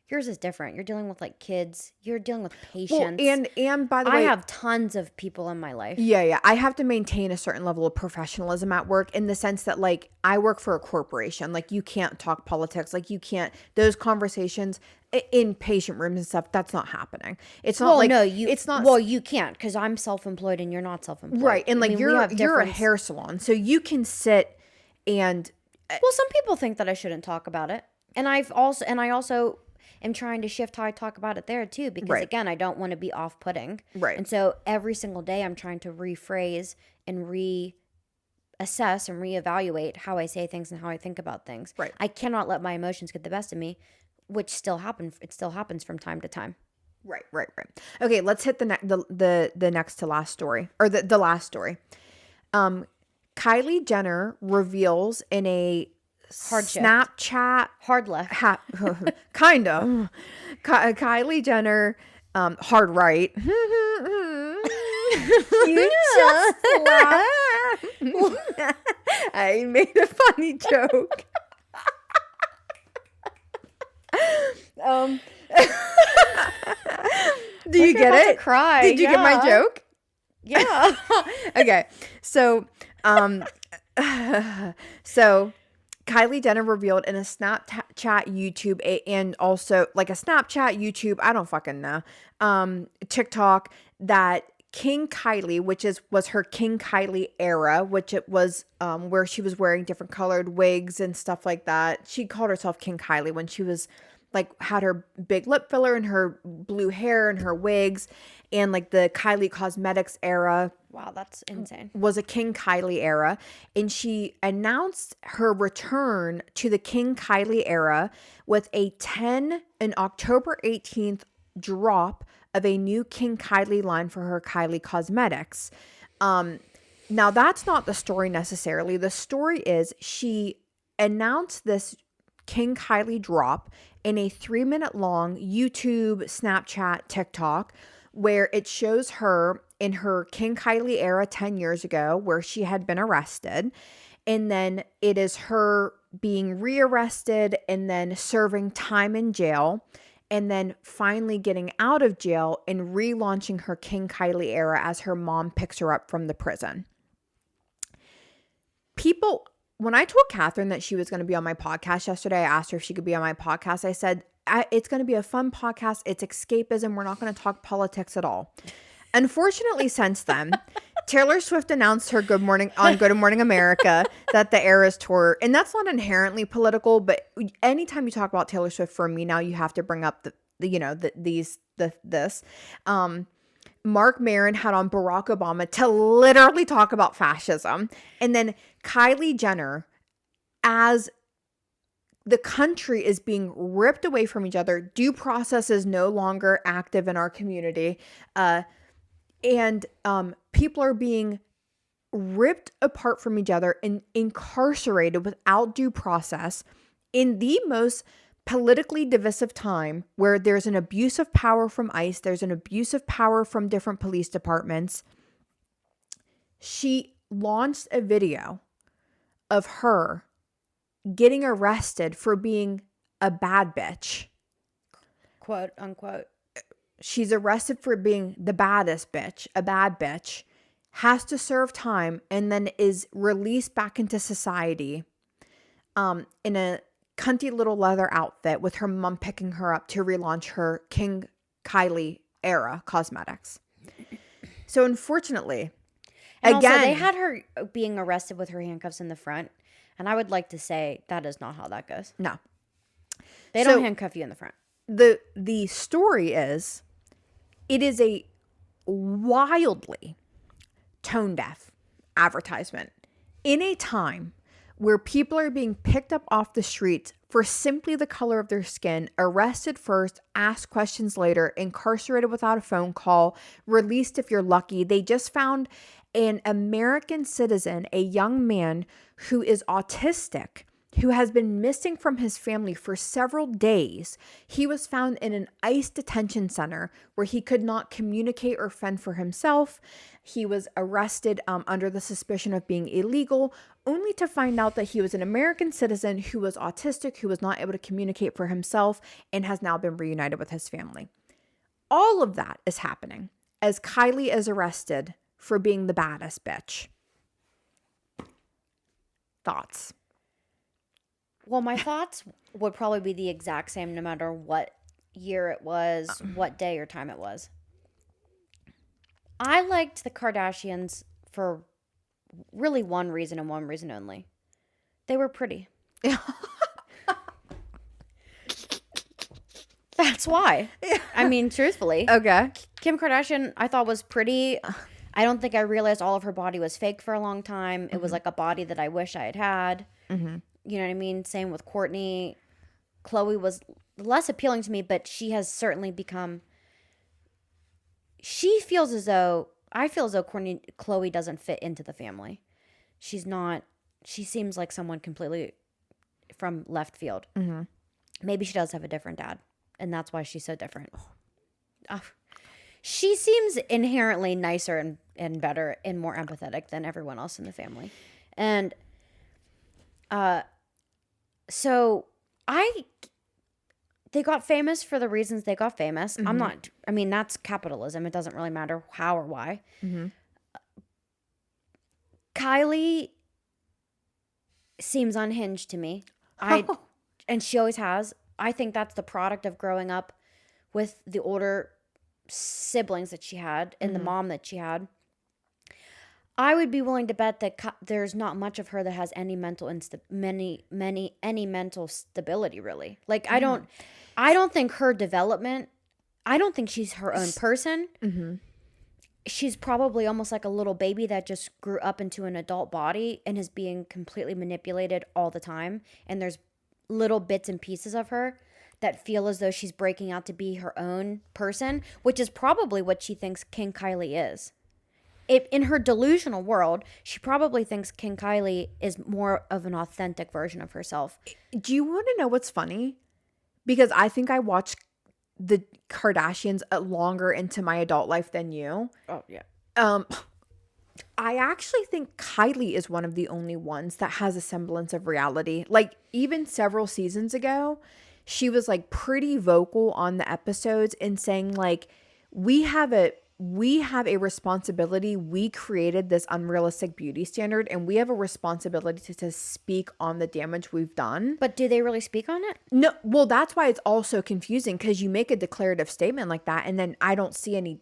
Yours is different. You're dealing with like kids. You're dealing with patients. Well, and by the I way, have tons of people in my life. yeah. I have to maintain a certain level of professionalism at work in the sense that like I work for a corporation. Like you can't talk politics. Like you can't, those conversations in patient rooms and stuff, that's not happening. It's not it's not. Well, you can't because I'm self-employed and you're not self-employed. Right. And like we you're have a hair salon. So you can sit and. Well, some people think that I shouldn't talk about it. And I also am trying to shift how I talk about it there too, because again, I don't want to be off-putting. Right. And so every single day I'm trying to rephrase and reassess and reevaluate how I say things and how I think about things. Right. I cannot let my emotions get the best of me, which still happens. It still happens from time to time. Right. Okay, let's hit the next to last story, or the last story. Kylie Jenner reveals in a Snapchat Hard left. kind of Kylie Jenner hard right. You just laughed. I made a funny joke. Do you get it? Cry. Did you get my joke? Yeah. Okay. So Kylie Jenner revealed in a Snapchat YouTube and also like a Snapchat YouTube, I don't fucking know, TikTok, that King Kylie, which was her King Kylie era, which it was where she was wearing different colored wigs and stuff like that. She called herself King Kylie when she was like had her big lip filler and her blue hair and her wigs, and like the Kylie Cosmetics era. Wow, that's insane. Was a King Kylie era. And she announced her return to the King Kylie era with an October 18th drop of a new King Kylie line for her Kylie Cosmetics. Now that's not the story necessarily. The story is she announced this King Kylie drop in a 3-minute long YouTube, Snapchat, TikTok, where it shows her in her King Kylie era 10 years ago where she had been arrested. And then it is her being rearrested and then serving time in jail and then finally getting out of jail and relaunching her King Kylie era as her mom picks her up from the prison. When I told Katherine that she was going to be on my podcast yesterday, I asked her if she could be on my podcast. I said, it's going to be a fun podcast. It's escapism. We're not going to talk politics at all. Unfortunately, since then, Taylor Swift announced her Good Morning America that the Eras Tour, and that's not inherently political, but anytime you talk about Taylor Swift for me now, you have to bring up this. Marc Maron had on Barack Obama to literally talk about fascism. And then Kylie Jenner, as the country is being ripped away from each other, due process is no longer active in our community, and people are being ripped apart from each other and incarcerated without due process in the most politically divisive time where there's an abuse of power from ICE, there's an abuse of power from different police departments. She launched a video of her getting arrested for being a bad bitch. Quote unquote. She's arrested for being the baddest bitch, a bad bitch, has to serve time, and then is released back into society in a cunty little leather outfit with her mom picking her up to relaunch her King Kylie era cosmetics. So unfortunately, And again, also, they had her being arrested with her handcuffs in the front. And I would like to say that is not how that goes. no. They don't handcuff you in the front. The story is, it is a wildly tone deaf advertisement in a time where people are being picked up off the streets for simply the color of their skin, arrested first, asked questions later, incarcerated without a phone call, released if you're lucky. They just found an American citizen, a young man who is autistic, who has been missing from his family for several days. He was found in an ICE detention center where he could not communicate or fend for himself. He was arrested under the suspicion of being illegal, only to find out that he was an American citizen who was autistic, who was not able to communicate for himself, and has now been reunited with his family. All of that is happening as Kylie is arrested for being the baddest bitch. Thoughts? Well, my thoughts would probably be the exact same no matter what year it was, what day or time it was. I liked the Kardashians for really one reason and one reason only. They were pretty. That's why. I mean, truthfully. Okay. Kim Kardashian, I thought was pretty. I don't think I realized all of her body was fake for a long time. It was like a body that I wish I had had. Mm-hmm. You know what I mean? Same with Kourtney. Chloe was less appealing to me, but she has certainly become. She feels as though I feel as though Chloe doesn't fit into the family. She's not. She seems like someone completely from left field. Mm-hmm. Maybe she does have a different dad, and that's why she's so different. She seems inherently nicer and better and more empathetic than everyone else in the family, and so they got famous for the reasons they got famous. Mm-hmm. That's capitalism. It doesn't really matter how or why. Mm-hmm. Kylie seems unhinged to me. And she always has. I think that's the product of growing up with the older siblings that she had and the mom that she had. I would be willing to bet that there's not much of her that has any mental any mental stability, really. Like I don't think her development. I don't think she's her own person. Mm-hmm. She's probably almost like a little baby that just grew up into an adult body and is being completely manipulated all the time. And there's little bits and pieces of her that feel as though she's breaking out to be her own person, which is probably what she thinks King Kylie is. In her delusional world, she probably thinks King Kylie is more of an authentic version of herself. Do you want to know what's funny? Because I think I watched the Kardashians longer into my adult life than you. Oh, yeah. I actually think Kylie is one of the only ones that has a semblance of reality. Like, even several seasons ago, she was like pretty vocal on the episodes and saying like, we have a responsibility. We created this unrealistic beauty standard and we have a responsibility to speak on the damage we've done. But do they really speak on it? No. Well, that's why it's all so confusing, because you make a declarative statement like that and then I don't see any.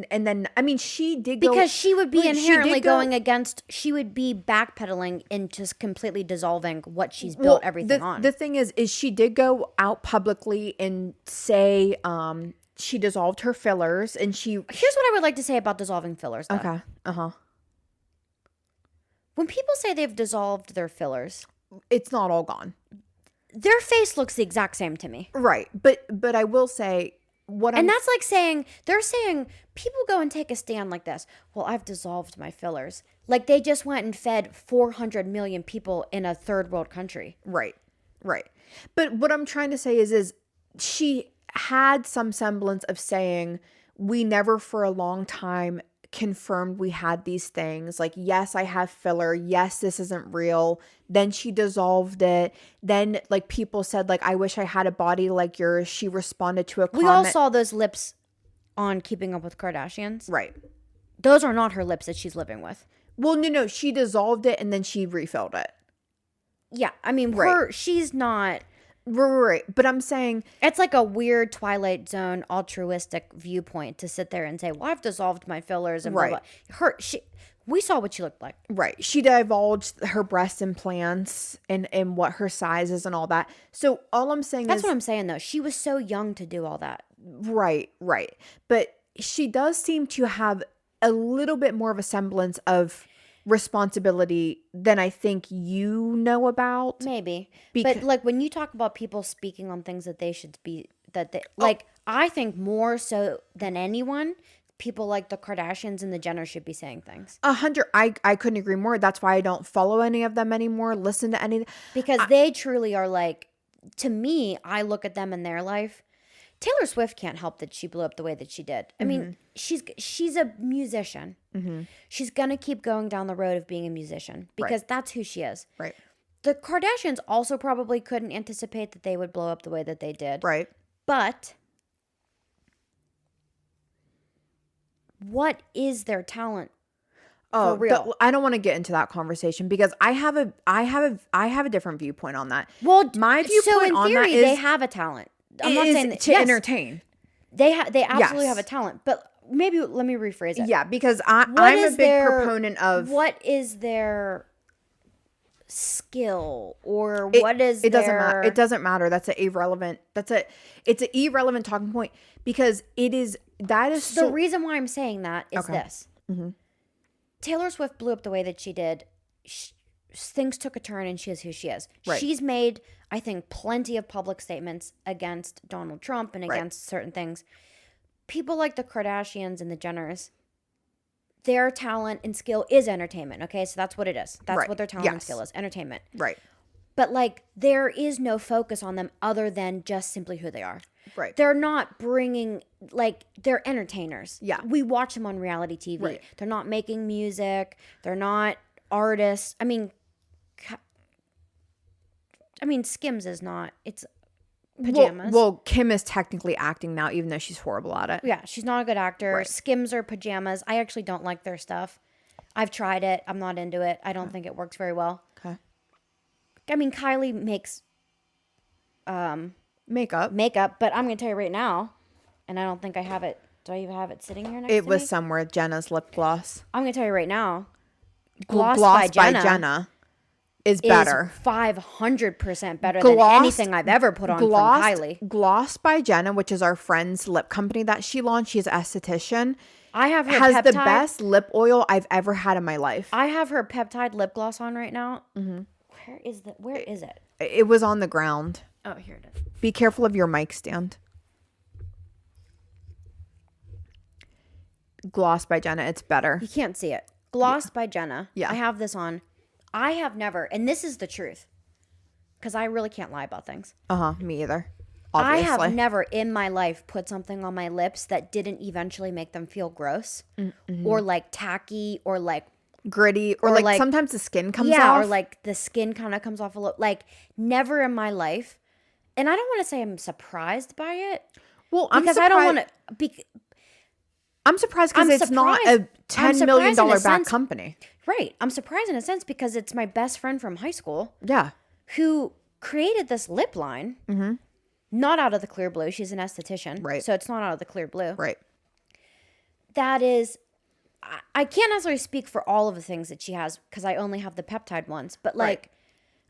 And then, I mean, she did go. Because she would be inherently going against, she would be backpedaling and just completely dissolving what she's built everything on. The thing is she did go out publicly and say, she dissolved her fillers and Here's what I would like to say about dissolving fillers, though. Okay. Uh-huh. When people say they've dissolved their fillers, it's not all gone. Their face looks the exact same to me. Right. But I will say that's like saying, they're saying, people go and take a stand like this. Well, I've dissolved my fillers. Like they just went and fed 400 million people in a third world country. Right. But what I'm trying to say is she had some semblance of saying, we never for a long time confirmed we had these things. Like, yes, I have filler. Yes, this isn't real. Then she dissolved it. Then like people said, like, I wish I had a body like yours. She responded to a comment. We all saw those lips on Keeping Up with Kardashians. Right. Those are not her lips that she's living with. Well, no. She dissolved it and then she refilled it. Yeah, I mean, Right. she's not. Right. But I'm saying, It's like a weird Twilight Zone altruistic viewpoint to sit there and say, "Well, I've dissolved my fillers and blah Right. blah." We saw what she looked like. right. She divulged her breast implants and what her size is and all that. So all I'm saying That's is, what I'm saying, though. She was so young to do all that. right. But she does seem to have a little bit more of a semblance of responsibility than I think you know about. Maybe, Because, but like when you talk about people speaking on things that they should be, like, I think more so than anyone, people like the Kardashians and the Jenners should be saying things 100, I couldn't agree more. That's why I don't follow any of them anymore, listen to any. because they truly are like. To me, I look at them in their life. Taylor Swift can't help that she blew up the way that she did. I mean, she's a musician. She's gonna keep going down the road of being a musician because that's who she is. Right. The Kardashians also probably couldn't anticipate that they would blow up the way that they did. Right. But what is their talent? Oh, For real. I don't want to get into that conversation because I have a different viewpoint on that. Well, My so viewpoint in on that theory, is they have a talent. I'm not saying that, to yes, entertain. they absolutely Yes. have a talent. But maybe let me rephrase it. Yeah, because I'm What a big proponent of what is their skill or it, what is it doesn't their matter. It doesn't matter. It's an irrelevant talking point because that is the reason why I'm saying that is Okay. this. Taylor Swift blew up the way that she did. Things took a turn and she is who she is. Right. She's made, I think, plenty of public statements against Donald Trump and against certain things. People like the Kardashians and the Jenners, their talent and skill is entertainment, okay? So that's what it is. That's Right. what their talent and Yes. skill is, entertainment. right. But like there is no focus on them other than just simply who they are. Right. They're not bringing, like, they're entertainers. Yeah. We watch them on reality TV. Right. They're not making music. They're not artists. I mean, Skims is not. It's pajamas. Well, Kim is technically acting now, even though she's horrible at it. Yeah, she's not a good actor. Right. Skims are pajamas. I actually don't like their stuff. I've tried it. I'm not into it. I don't think it works very well. Okay. I mean, Kylie makes Makeup. but I'm going to tell you right now, and I don't think I have it. Do I even have it sitting here next to It was me? somewhere. Jenna's lip gloss. I'm going to tell you right now. Gloss by Jenna is better. Is 500% better than anything I've ever put on from Kylie. Gloss by Jenna, which is our friend's lip company that she launched. She's an esthetician. I have her has peptide. the best lip oil I've ever had in my life. I have her peptide lip gloss on right now. Where is it? It was on the ground. Oh, here it is. Be careful of your mic stand. Gloss by Jenna. It's better. You can't see it. Gloss by Jenna. Yeah. I have this on. I have never, and this is the truth, because I really can't lie about things. Me either. Obviously. I have never in my life put something on my lips that didn't eventually make them feel gross or like tacky or like gritty or like sometimes the skin comes off. Yeah, or like the skin kind of comes off a little. Like never in my life. And I don't want to say I'm surprised by it. Well, because I don't want to. I'm surprised because it's not a $10 million back company. Right. I'm surprised in a sense because it's my best friend from high school. Yeah. Who created this lip line. Not out of the clear blue. She's an esthetician. Right. So it's not out of the clear blue. Right. That is, I can't necessarily speak for all of the things that she has because I only have the peptide ones. But like,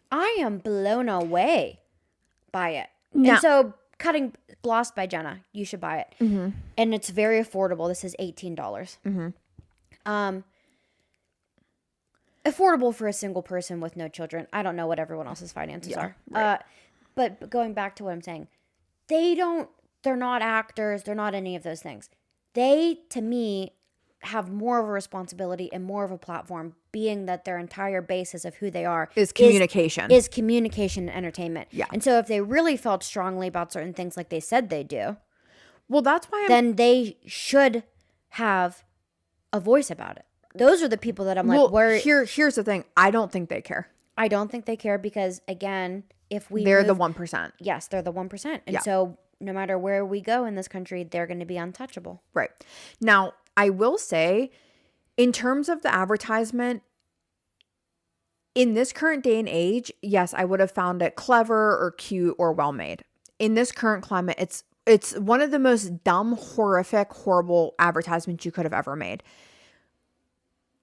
I am blown away by it. Now, and so cutting Gloss by Jenna, you should buy it. And it's very affordable. This is $18. Affordable for a single person with no children. I don't know what everyone else's finances are. Right. But going back to what I'm saying, they're not actors. They're not any of those things. They, to me, have more of a responsibility and more of a platform, being that their entire basis of who they are is communication. Is communication and entertainment. Yeah. And so if they really felt strongly about certain things like they said they do, well, that's why then they should have a voice about it. Those are the people that I'm like, here's the thing. I don't think they care. I don't think they care because, again, they're the 1%. Yes, they're the 1%. And so no matter where we go in this country, they're going to be untouchable. Right. Now, I will say, in terms of the advertisement, in this current day and age, yes, I would have found it clever or cute or well made. In this current climate, it's one of the most dumb, horrific, horrible advertisements you could have ever made.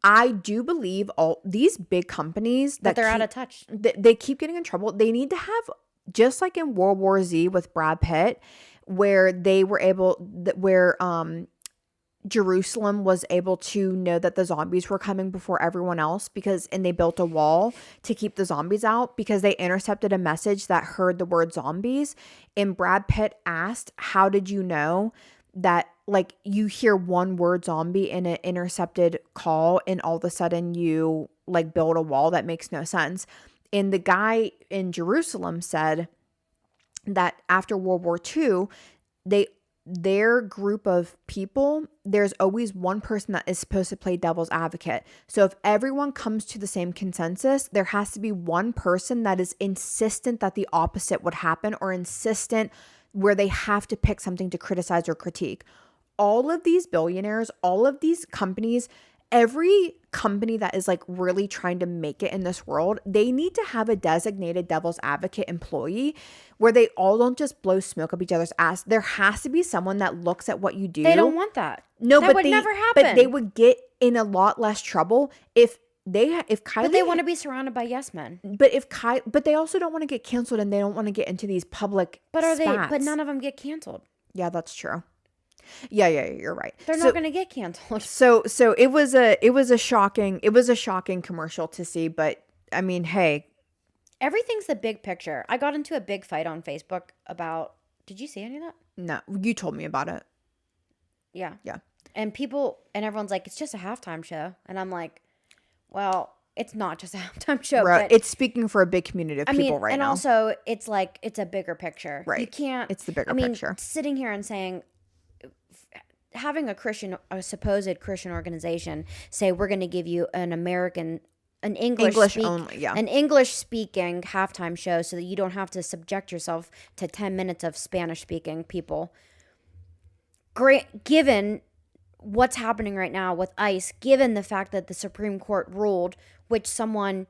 I do believe all these big companies But they're out of touch. They keep getting in trouble. They need to have, just like in World War Z with Brad Pitt, where they were able, where Jerusalem was able to know that the zombies were coming before everyone else, and they built a wall to keep the zombies out because they intercepted a message that heard the word zombies. And Brad Pitt asked, how did you know that, like, you hear one word zombie in an intercepted call and all of a sudden you like build a wall? That makes no sense. And the guy in Jerusalem said that after World War II, their group of people, there's always one person that is supposed to play devil's advocate. So if everyone comes to the same consensus, there has to be one person that is insistent that the opposite would happen, or insistent where they have to pick something to criticize or critique. All of these billionaires, all of these companies, every company that is like really trying to make it in this world, they need to have a designated devil's advocate employee where they all don't just blow smoke up each other's ass. There has to be someone that looks at what you do. They don't want that. No, that but would they never happen. But they would get in a lot less trouble if Kylie. But they want to be surrounded by yes men. But they also don't want to get canceled, and they don't want to get into these public. But are spats. they? But none of them get canceled. Yeah, that's true. Yeah, you're right. They're not going to get canceled. So it was a shocking commercial to see, but I mean, hey, everything's the big picture. I got into a big fight on Facebook about. Did you see any of that? No, you told me about it. Yeah. Yeah. And everyone's like, it's just a halftime show, and I'm like, well, it's not just a halftime show, right. but it's speaking for a big community of people right and now. And also, it's like it's a bigger picture. Right. You can't. It's the bigger picture. Sitting here and saying, having a supposed Christian organization say we're going to give you an English speaking halftime show so that you don't have to subject yourself to 10 minutes of Spanish speaking people. Given what's happening right now with ICE, given the fact that the Supreme Court ruled, which someone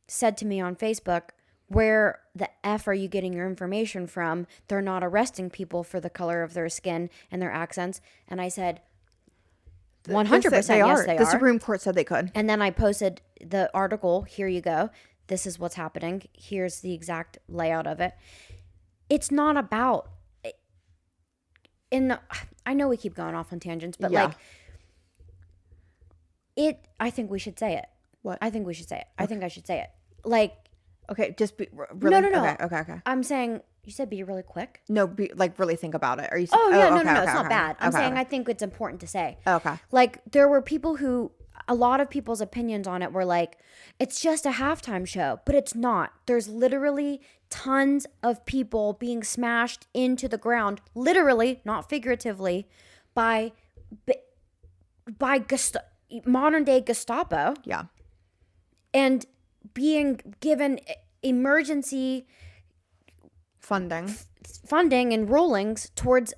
said to me on Facebook, where the F are you getting your information from? They're not arresting people for the color of their skin and their accents. And I said, 100% yes, they are. The Supreme Court said they could. And then I posted the article. Here you go. This is what's happening. Here's the exact layout of it. It's not about... I know we keep going off on tangents, but yeah. I think we should say it. What? I think we should say it. Okay. I think I should say it. Like... Okay, just be really... No. Okay. I'm saying... You said be really quick? No, really think about it. Are you? Oh, yeah, no, it's not bad. I'm saying I think it's important to say. Okay. Like, there were people who... A lot of people's opinions on it were like, it's just a halftime show. But it's not. There's literally tons of people being smashed into the ground, literally, not figuratively, by modern-day Gestapo. Yeah. And being given emergency... funding and rulings towards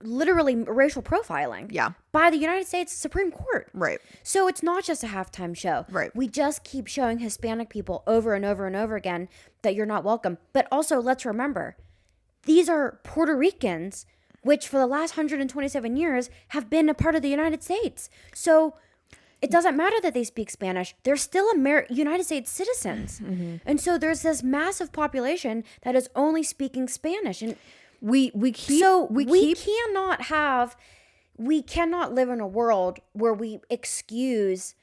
literally racial profiling. Yeah. By the United States Supreme Court. Right. So it's not just a halftime show. Right. We just keep showing Hispanic people over and over and over again that you're not welcome. But also, let's remember, these are Puerto Ricans, which for the last 127 years have been a part of the United States. So it doesn't matter that they speak Spanish. They're still United States citizens. Mm-hmm. And so there's this massive population that is only speaking Spanish. And we cannot live in a world where we excuse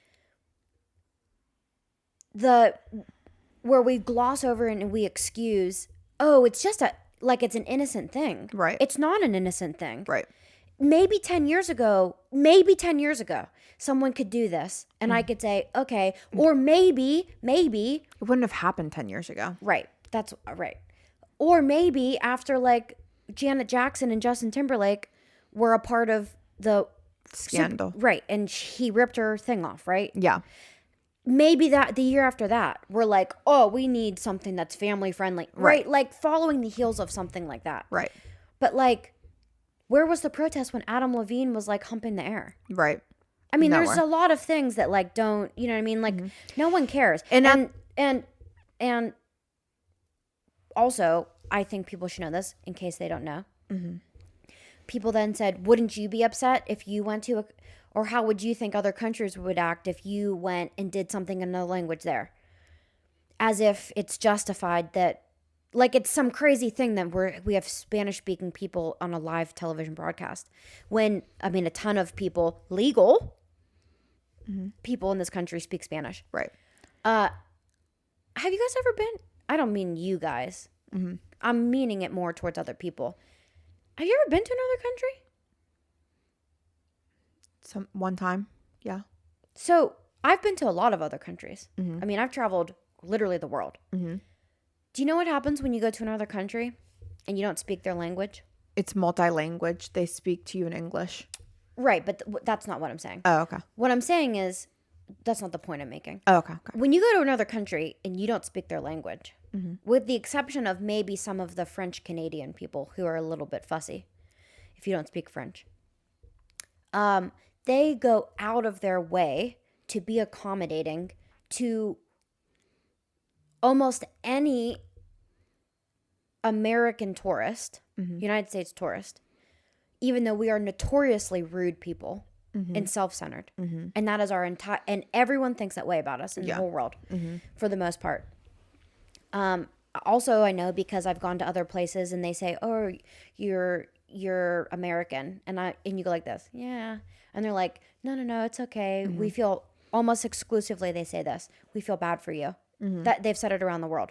where we gloss over and we excuse, it's just it's an innocent thing. Right. It's not an innocent thing. Right. Maybe 10 years ago, someone could do this and I could say, okay, or maybe. It wouldn't have happened 10 years ago. Right. That's right. Or maybe after Janet Jackson and Justin Timberlake were a part of the scandal. Right. And he ripped her thing off, right? Yeah. Maybe that the year after that, we're like, we need something that's family friendly. Right. Like following the heels of something like that. Right. But where was the protest when Adam Levine was humping the air? Right. I mean, there's Nowhere. a lot of things that like don't, you know what I mean? Like no one cares. And And also, I think people should know this in case they don't know. People then said, wouldn't you be upset if you went to or how would you think other countries would act if you went and did something in another language there? As if it's justified that, like it's some crazy thing that we have Spanish-speaking people on a live television broadcast. When, I mean, a ton of people, legal people in this country speak Spanish. right. Have you guys ever been? I don't mean you guys. I'm meaning it more towards other people. Have you ever been to another country? One time. Yeah. So I've been to a lot of other countries. I mean, I've traveled literally the world. Do you know what happens when you go to another country and you don't speak their language? It's multi-language. They speak to you in English. Right, but that's not what I'm saying. Oh, okay. What I'm saying is that's not the point I'm making. Oh, okay. When you go to another country and you don't speak their language, with the exception of maybe some of the French Canadian people who are a little bit fussy if you don't speak French, they go out of their way to be accommodating to almost any American tourist, United States tourist, even though we are notoriously rude people and self-centered. And that is our entire, and everyone thinks that way about us in the whole world for the most part. Also, I know because I've gone to other places and they say, oh, you're American. And you go like this, yeah. And they're like, no, it's okay. We feel, almost exclusively they say this, we feel bad for you. That they've said it around the world.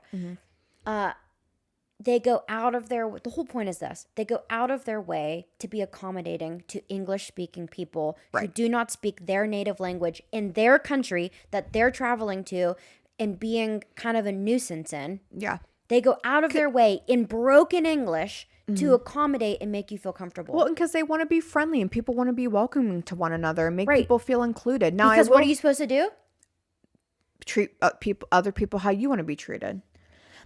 They go out of their, the whole point is this, they go out of their way to be accommodating to English-speaking people who do not speak their native language in their country that they're traveling to and being kind of a nuisance in. Yeah. They go out of their way in broken English to accommodate and make you feel comfortable. Well, because they want to be friendly and people want to be welcoming to one another and make people feel included. Now, because what are you supposed to do? Treat other people how you want to be treated.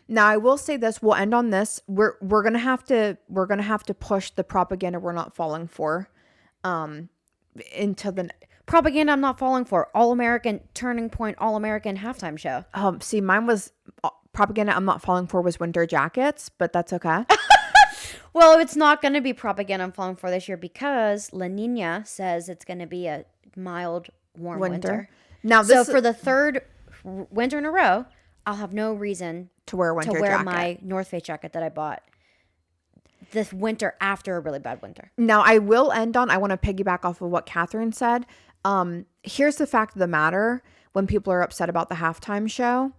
Now, I will say this. We'll end on this. We're gonna have to push the propaganda we're not falling for, into the propaganda I'm not falling for. All American Turning Point, All American halftime show. See, mine was propaganda I'm not falling for was winter jackets, but that's okay. Well, it's not going to be propaganda I'm falling for this year because La Nina says it's going to be a mild, warm winter. Now, so for the third winter in a row, I'll have no reason to wear a winter jacket. My North Face jacket that I bought this winter after a really bad winter. Now, I will end on, I want to piggyback off of what Katherine said. Here's the fact of the matter. When people are upset about the halftime show,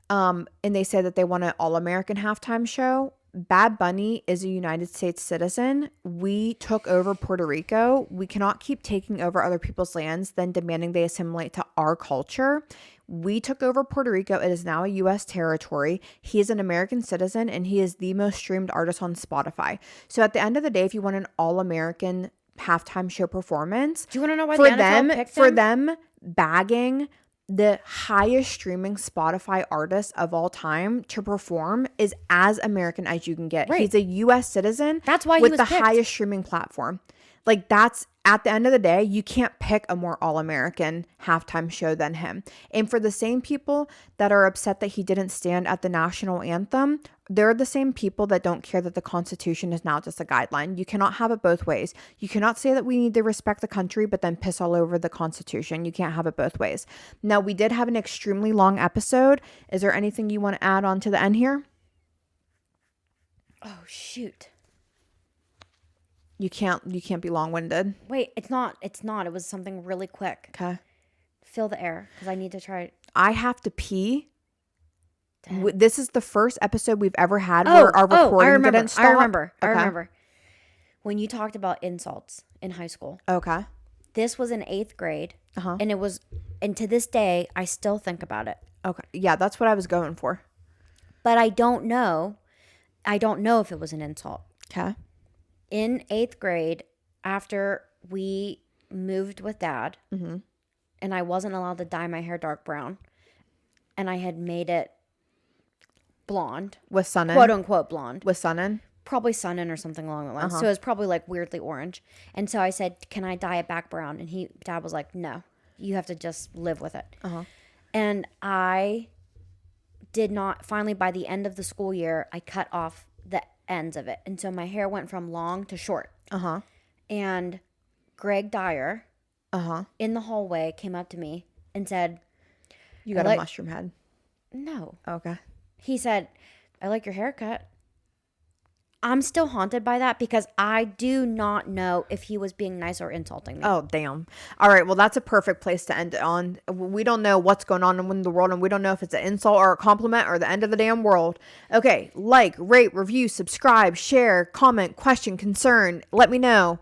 and they say that they want an all-American halftime show, Bad Bunny is a United States citizen. We took over Puerto Rico. We cannot keep taking over other people's lands, then demanding they assimilate to our culture. We took over Puerto Rico. It is now a U.S. territory. He is an American citizen, and he is the most streamed artist on Spotify. So at the end of the day, if you want an all-American halftime show performance, do you want to know why for the NFL picked for him? them bagging the highest streaming Spotify artist of all time to perform is as American as you can get. Right. He's a U.S. citizen. That's why with he was the picked. highest streaming platform. Like, that's at the end of the day, you can't pick a more all-American halftime show than him. And for the same people that are upset that he didn't stand at the national anthem, they're the same people that don't care that the Constitution is now just a guideline. You cannot have it both ways. You cannot say that we need to respect the country, but then piss all over the Constitution. You can't have it both ways. Now, we did have an extremely long episode. Is there anything you want to add on to the end here? Oh, shoot. You can't be long-winded. Wait, it's not. It was something really quick. Okay. Fill the air because I need to try. I have to pee. This is the first episode we've ever had where our recording didn't stop. I remember. Okay. I remember. When you talked about insults in high school. Okay. This was in 8th grade. Uh-huh. And to this day, I still think about it. Okay. Yeah, that's what I was going for. But I don't know if it was an insult. Okay. In 8th grade, after we moved with Dad, and I wasn't allowed to dye my hair dark brown, and I had made it blonde. With Sunnin? Quote unquote blonde. With Sunnin? probably Sun-In or something along the lines. So it was probably like weirdly orange. And so I said, can I dye it back brown? And Dad was like, no, you have to just live with it. And I did not, finally by the end of the school year, I cut off the ends of it. And so my hair went from long to short. And Greg Dyer in the hallway came up to me and said, You got a mushroom head. No. Okay. He said, I like your haircut. I'm still haunted by that because I do not know if he was being nice or insulting me. Oh, damn. All right. Well, that's a perfect place to end it on. We don't know what's going on in the world, and we don't know if it's an insult or a compliment or the end of the damn world. Okay. Like, rate, review, subscribe, share, comment, question, concern. Let me know.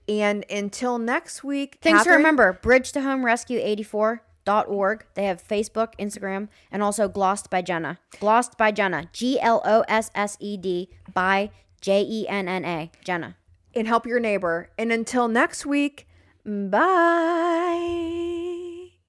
And until next week, Things Catherine, to remember, Bridge to Home Rescue 84.org. They have Facebook, Instagram, and also Glossed by Jenna. Glossed by Jenna. GLOSSED by JENNA. Jenna. and help your neighbor. And until next week, bye.